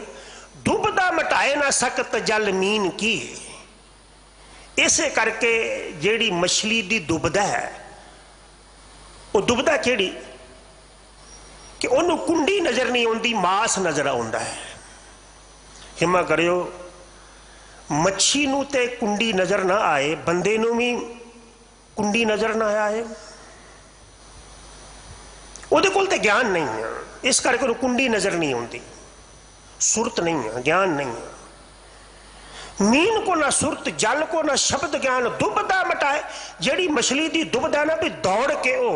डुबदा मिटाए ना सकत जल मीन की, इसे करके जेड़ी मछली दी डुबदा है, वो डुबदा केड़ी, कि उन्होंने कुंडी नज़र नहीं आती, मास नज़र आता है। हिम्मा करियो, मच्छी नूं ते कुंडी नज़र ना आए, बंदे नूं भी कुंडी नज़र ना आए। उहदे कोल ते ज्ञान नहीं है, इस करके उन्हें कुंडी नज़र नहीं आती, सुरत नहीं है, ज्ञान नहीं है। मीन को ना सुरत, जल को ना शब्द ज्ञान, दुबदा मटाए। जिहड़ी मछली दी दुबदा ना भी दौड़ के वो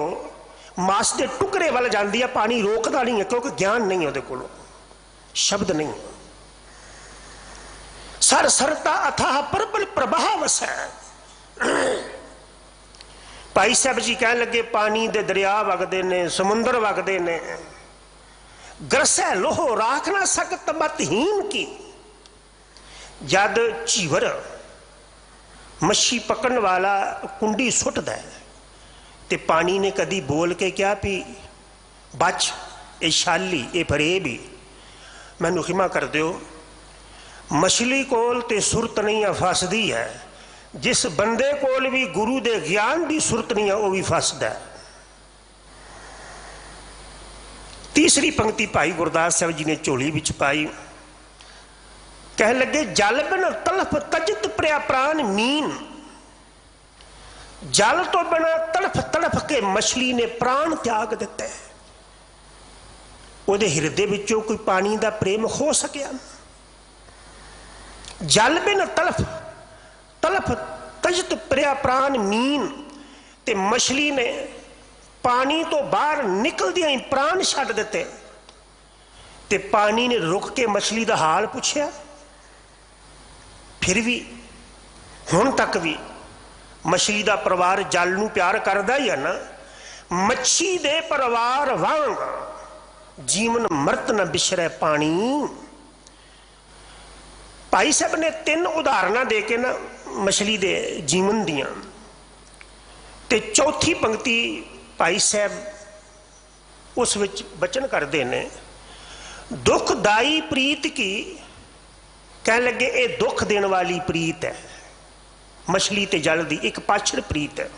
मास के टुकड़े वाल जाती है, पानी रोकता नहीं है, क्योंकि ज्ञान नहीं है, को शब्द नहीं है। सर सरता अथाह प्रबल प्रवाह वस है। भाई साहब जी कह लगे, पानी दे दरिया वगदे ने, समुंदर वगदे ने, ग्रसै लोहो राख ना सकत मतहीन की। जद चीवर मच्छी पकड़न वाला कुंडी सुटदा है ते पानी ने कदी बोल के क्या भी बच, ये शाली, ये फरेबी, मैनू खिमा कर दियो। मछली कोल ते सुरत नहीं है, फसदी है। जिस बंदे कोल भी गुरु दे ज्ञान की सुरत नहीं है, वह भी फसदा है। तीसरी पंक्ति भाई गुरदास साहब जी ने झोली विच पाई, कह लगे, जल बिन तड़फ तजत प्रिया प्राण मीन। जल तो बिना तड़फ तड़फ के मछली ने प्राण त्याग दिता है। उहदे हिरदे विचों कोई पानी का प्रेम हो सकिया? जल बिन तड़फ तड़फ तजत प्रिया प्राण मीन, ते मछली ने पानी तो बाहर निकलदियां ही प्राण छड्ड दिते। ते पानी ने रुक के मछली का हाल पूछया। फिर भी हुण तक भी मछली का परिवार जल नूं प्यार करदा ही है ना। मच्छी दे परिवार वांग जीवन मरत न बिछड़े पानी। भाई साहब ने 3 उदाहरण दे के ना मछली दे जीवन दियां, ते चौथी पंक्ति भाई साहब उस विच बचन करते हैं, दुखदाई प्रीत की। कह लगे, ये दुख देने वाली प्रीत है। मछली ते जल दी एक पाछड़ प्रीत है।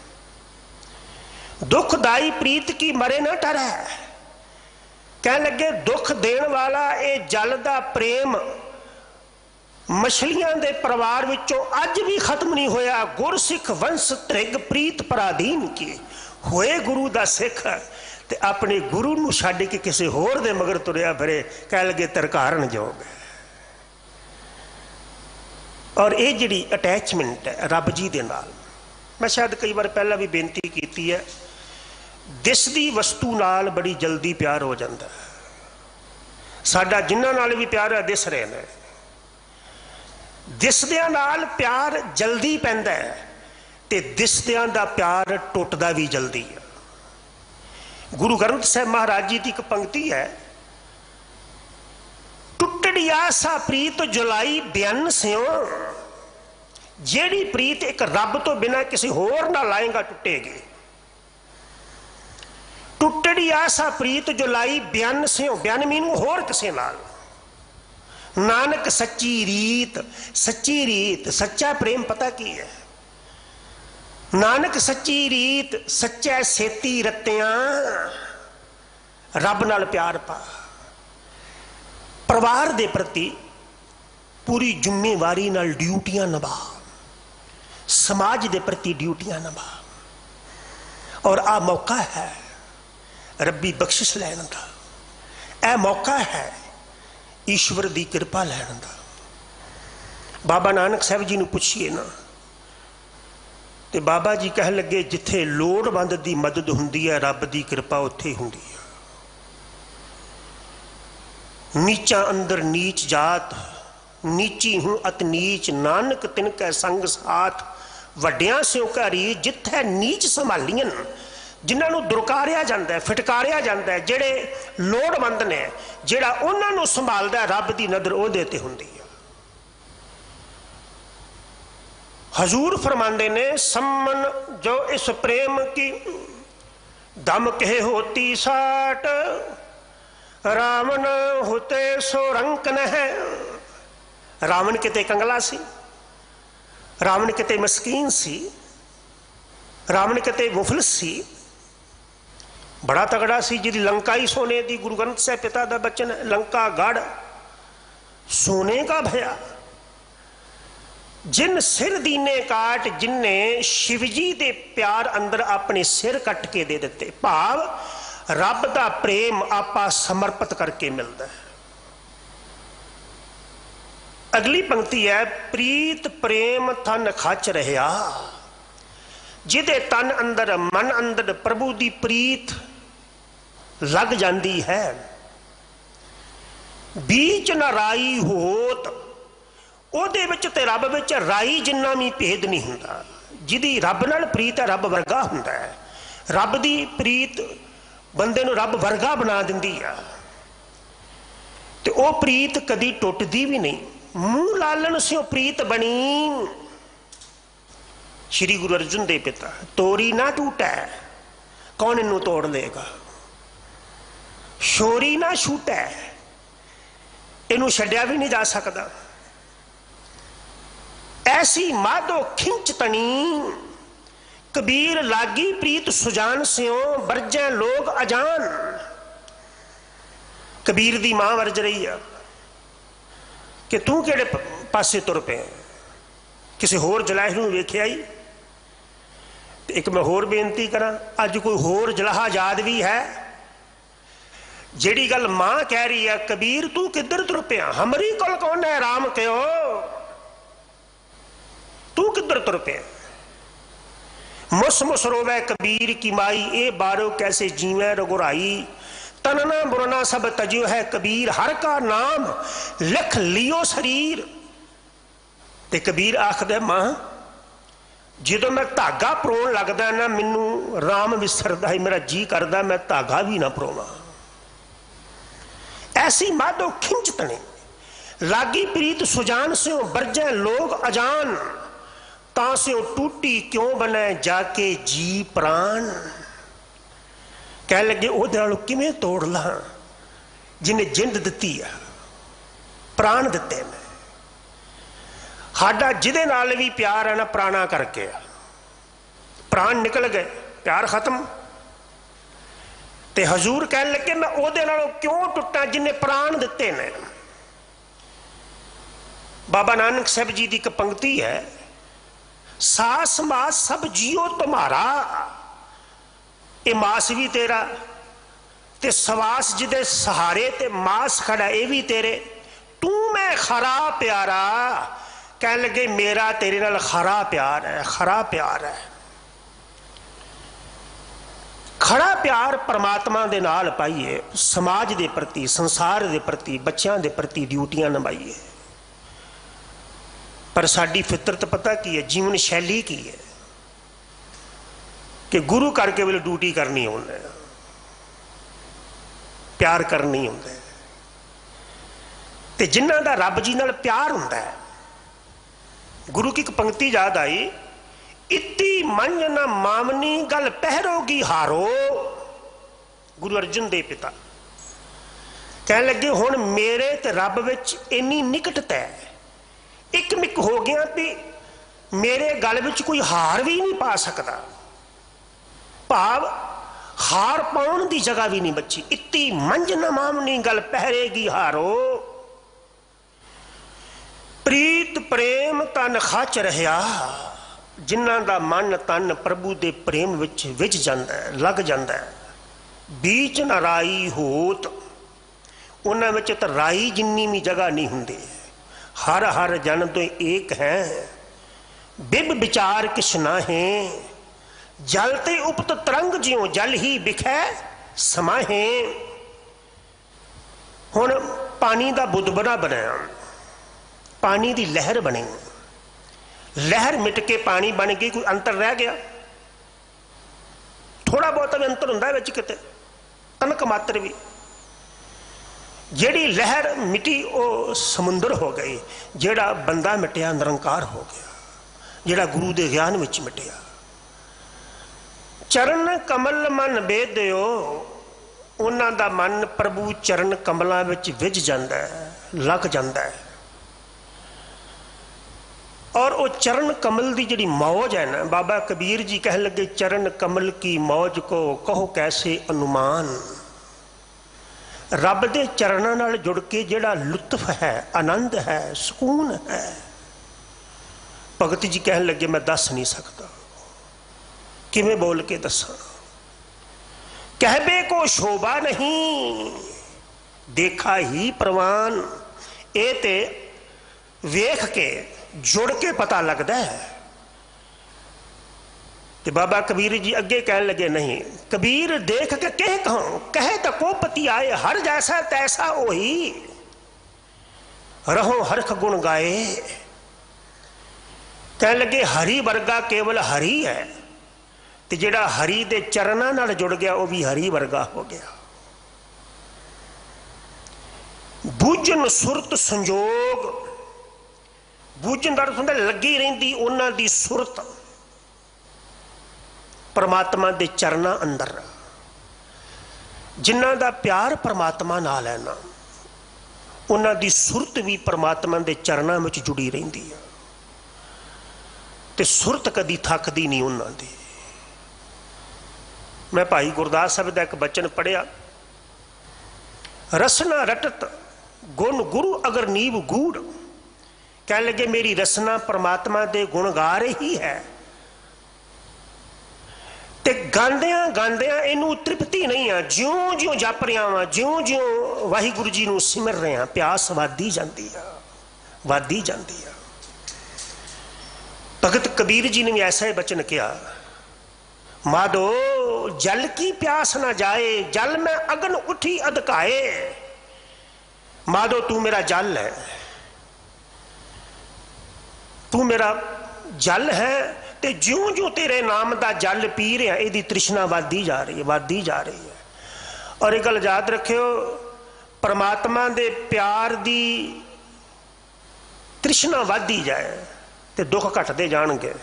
दुखदाई प्रीत की मरे ना टरै। कह लगे, दुख देने वाला ये जल दा प्रेम मछलियां दे परिवार विचों अज भी खत्म नहीं होया। गुरसिख वंश त्रिग प्रीत पराधीन की। होए गुरु दा सिख ते अपने गुरु नूं छड्ड के किसी होर दे मगर तुरिया फिरे। कह लगे, तरकारण जोग। और ये जिहड़ी अटैचमेंट है रब जी दे नाल, मैं शायद कई बार पहला भी बेनती की है, दिसदी वस्तु नाल बड़ी जल्दी प्यार हो जाता है। साडा जिन्हां नाल भी प्यार है दिस रहे ने, दिसदियां नाल प्यार जल्दी पैंदा है, ते दिसदियां दा प्यार टुटदा भी जल्दी है। गुरु ग्रंथ साहिब महाराज जी की एक पंक्ति है, टुटड़ी आसा प्रीत जुलाई बयान स्यों। जेड़ी प्रीत एक रब तो बिना किसी होर ना लाएगा टुटेगी। टुटड़ी आसा प्रीत जुलाई बयान स्यों। बयान मीन होर किसी नाल। नानक सच्ची रीत, सच्ची रीत, सच्चा प्रेम पता की है? नानक सच्ची रीत, सच्चा सेती रत्तियां, रब नाल प्यार पा। परिवार दे प्रति पूरी जिम्मेवारी नाल ड्यूटियां निभा, समाज दे प्रति ड्यूटियां निभा। और आ मौका है रब्बी बख्शिश लैण दा, ए मौका है ईश्वर की कृपा लैण दा। बाबा नानक साहब जी नूं पुछिए ना, तो बाबा जी कह लगे, जिथे लोड़वंद की मदद हुंदी है रब की कृपा उत्थे हुंदी है। नीचा अंदर नीच जात, नीची हूँ अत नीच, नानक तिनकै संग साथ। वड्डियां स्यों घरी जिथे नीच संभालियन, जिन्होंने दुरकारिया जाता है, फिटकारिया जाता है, जेड़े लोड़वंद ने, जेड़ा उन्होंने संभालता है, रब की नज़र उहदे ते हुंदी है। हजूर फरमांदे ने, सम्मन जो इस प्रेम की दम कहे होती साट, रावण होते सो रंक न है। रावण किते कंगला सी, रावण किते मस्कीन सी, रावण किते मुफलिस सी, बड़ा तगड़ा सी, जिहदी लंका ही सोने दी। गुरु ग्रंथ साहिब पिता दा बचन है, लंका गढ़ सोने का भया। जिन सिर दीने काट, जिन्ने शिवजी दे प्यार अंदर अपने सिर कट के दे दिते। भाव रब दा प्रेम आपा समर्पित करके मिलता है। अगली पंक्ति है, प्रीत प्रेम तन खच रहा। जिदे तन अंदर मन अंदर प्रभु दी प्रीत लग जाती है। बीच न राई होत, ਉਹਦੇ ਵਿੱਚ ਤੇ ਰੱਬ ਵਿੱਚ ਰਾਈ ਜਿੰਨਾ ਵੀ ਭੇਦ ਨਹੀਂ ਹੁੰਦਾ। ਜਿਹਦੀ ਰੱਬ ਨਾਲ ਪ੍ਰੀਤ ਹੈ, ਰੱਬ ਵਰਗਾ ਹੁੰਦਾ ਹੈ। ਰੱਬ ਦੀ ਪ੍ਰੀਤ ਬੰਦੇ ਨੂੰ ਰੱਬ ਵਰਗਾ ਬਣਾ ਦਿੰਦੀ ਆ, ਤੇ ਉਹ ਪ੍ਰੀਤ ਕਦੀ ਟੁੱਟਦੀ ਵੀ ਨਹੀਂ। ਮੂੰਹ ਲਾਲਣ ਸਿਓ ਪ੍ਰੀਤ ਬਣੀ। श्री गुरु अर्जुन दे पिता, तोरी ना टूटै कौन इनू तोड़ लेगा। शोरी ना छूटै, इनू छड्या भी नहीं जा सकता। ऐसी माधो खिंच तनी, कबीर लागी प्रीत सुजान स्यों बरजै लोग अजान। कबीर दी मां वरज रही है कि तू किहड़े पासे तुर पे, किसी होर जलाह नूं वेखिया ही। एक मैं होर बेनती करा, अज कोई होर जलाहा याद भी है जिहड़ी गल मां कह रही है, कबीर तू किधर तुर पिया, हमरी कोल कौन है राम क्यों, तू किधर तुर पिया। मुस मुस रोवै कबीर की माई, ए बारो कैसे जीवै रघुराई। तनना बुरना सब तजियो है कबीर, हर का नाम लिख लियो शरीर। ते कबीर आखदे मां, जो मैं धागा परोण लगदा ना, मैनू राम विसरदा है, मेरा जी करदा मैं धागा भी ना परोवा। ऐसी माधो खिंच तने, लागी प्रीत सुजान से बरजै लोग अजान। ता से टूटी क्यों बने जाके जी प्राण। कह लगे ओहदे नाल किवें तोड़ ला जिन्हें जिंद दिती है, प्राण दिते ने। साडा जिदे नाल भी प्यार है ना, प्राणा करके प्राण निकल गए, प्यार खत्म। ते हजूर कह लगे मैं ओहदे नालों क्यों टुटा जिन्हें प्राण दिते ने। बाबा नानक साहब जी की एक पंक्ति है, सास मास सब जियो तुम्हारा। ये मास भी तेरा, ते सवास जिदे सहारे ते मास खड़ा ये भी तेरे। तू मैं खरा प्यारा, कह लगे मेरा तेरे नाल खरा प्यार है, खरा प्यार है। खड़ा प्यार परमात्मा दे नाल पाइए, समाज दे प्रति, संसार दे प्रति, बच्चों दे प्रति ड्यूटियां निभाइए। पर साडी फितरत पता की है, जीवन शैली की है कि गुरु करके वेले ड्यूटी करनी होंदा, प्यार करनी होंदा। ते जिन्हां दा रब जी नाल प्यार हुंदा है, गुरु की एक पंक्ति याद आई, इति मंज न मामनी गल पहरोगी हारो। गुरु अर्जुन दे पिता कह लगे हुण मेरे ते रब विच इन्नी निकटता है, एक मिक हो गया भी मेरे गल विच कोई हार भी नहीं पा सकता। भाव हार पाउण दी जगह भी नहीं बची। इति मंज न मामनी गल पहरेगी हारो। प्रीत प्रेम तन खच रहा, जिन्हां दा मन तन प्रभु दे प्रेम विच विच जांदा है, लग जांदा है। बीच न राई होत, उन्हां विच तां राई जिन्नी भी जगह नहीं हुंदी। हर हर जन तो एक है, बिब विचार किश नाहे। जल ते उपत तरंग जियों जल ही बिखै समाहे। हुण पानी दा बुदबुदा बनया, पानी दी लहर बनी, लहर मिट के पानी बन गई, कोई अंतर रह गया? थोड़ा बहुत भी अंतर हुंदा विच किते, तनक मात्र भी। जिहड़ी लहर मिटी वो समुंदर हो गई, जिहड़ा बंदा मिटिया निरंकार हो गया, जिहड़ा गुरु दे ज्ञान विच मिटिया। चरण कमल मन बेदियो, उन्हां दा मन प्रभु चरण कमलों विच विझ जांदा है, लग जांदा है। और वो चरण कमल की जी मौज है ना, बाबा कबीर जी कह लगे चरण कमल की मौज को कहो कैसे अनुमान। रब के चरणों नाल जुड़ के जिहड़ा लुत्फ है, आनंद है, सुकून है, भगत जी कह लगे मैं दस नहीं सकता, किवें बोल के दसा। कहबे को शोभा नहीं देखा ही प्रवान। ये ते वेख के जुड़ के पता लगता है। तो बाबा कबीर जी अगे कह लगे नहीं, कबीर देख के कह कहूं कहे तो को पति आए, हर जैसा तैसा ओही रहो हरख गुण गाए। कह लगे हरि वर्गा केवल हरि है, तो जिहड़ा हरि दे चरणों नाल जुड़ गया वह भी हरि वर्गा हो गया। बूझन सुरत संजोग, बूझन का अर्थ लगी रहिंदी उन्हां दी सुरत परमात्मा दे चरणों अंदर। जिन्हां दा प्यार परमात्मा नाल है ना, उन्हां दी सुरत भी परमात्मा दे चरणों में जुड़ी रहिंदी है, ते सुरत कदी थकदी नहीं उन्हां दी। मैं भाई गुरदास साहब का एक बचन पढ़िया, रसना रटत गुण गुरु अगर नीव गूढ़। कह लगे मेरी रसना परमात्मा दे गुण गा रही है, ते गांदियां गांदियां इनू तृप्ति नहीं है, ज्यों ज्यों जप रहा वा, ज्यों ज्यों वाहिगुरु जी नू सिमर रहे हैं, प्यास वादी जाती है, वादी जाती है। भगत कबीर जी ने भी ऐसा ही बचन किया, माधो जल की प्यास ना जाए, जल में अगन उठी अधकाए। माधो तू मेरा जल है, तू मेरा जल है, ते ज्यों ज्यों तेरे नाम का जल पी रहा यदी तृष्णा वादी जा रही है, वादी जा रही है। और एक गल याद रखियो, परमात्मा दे प्यार दी तृष्णा वादी जाए तो दुख घटते जाणगे,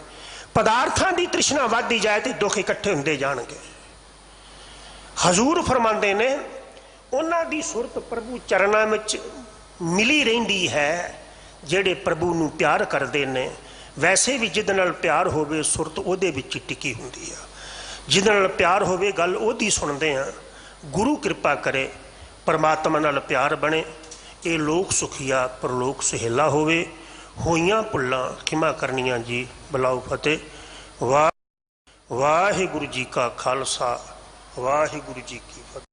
पदार्थां दी तृष्णा वादी जाए तो दुख इकट्ठे होंदे जाणगे। हजूर फरमाते ने उन्हां दी सुरत प्रभु चरणों में मिली रहिंदी है, जेड़े प्रभु नूं प्यार करते ने। वैसे भी जिहदे नाल प्यार होवे सुरत उहदे विच टिकी हुंदी है, जिहदे नाल प्यार होवे गल उहदी सुणदे आ। गुरु कृपा करे परमात्मा नाल प्यार बने, ये लोक सुखिया परलोक सुहेला होवे। होइयां भुल्लां खिमा करनियां जी, बुलाओ फतेह। वाहिगुरु जी का खालसा, वाहिगुरु जी की फतेह।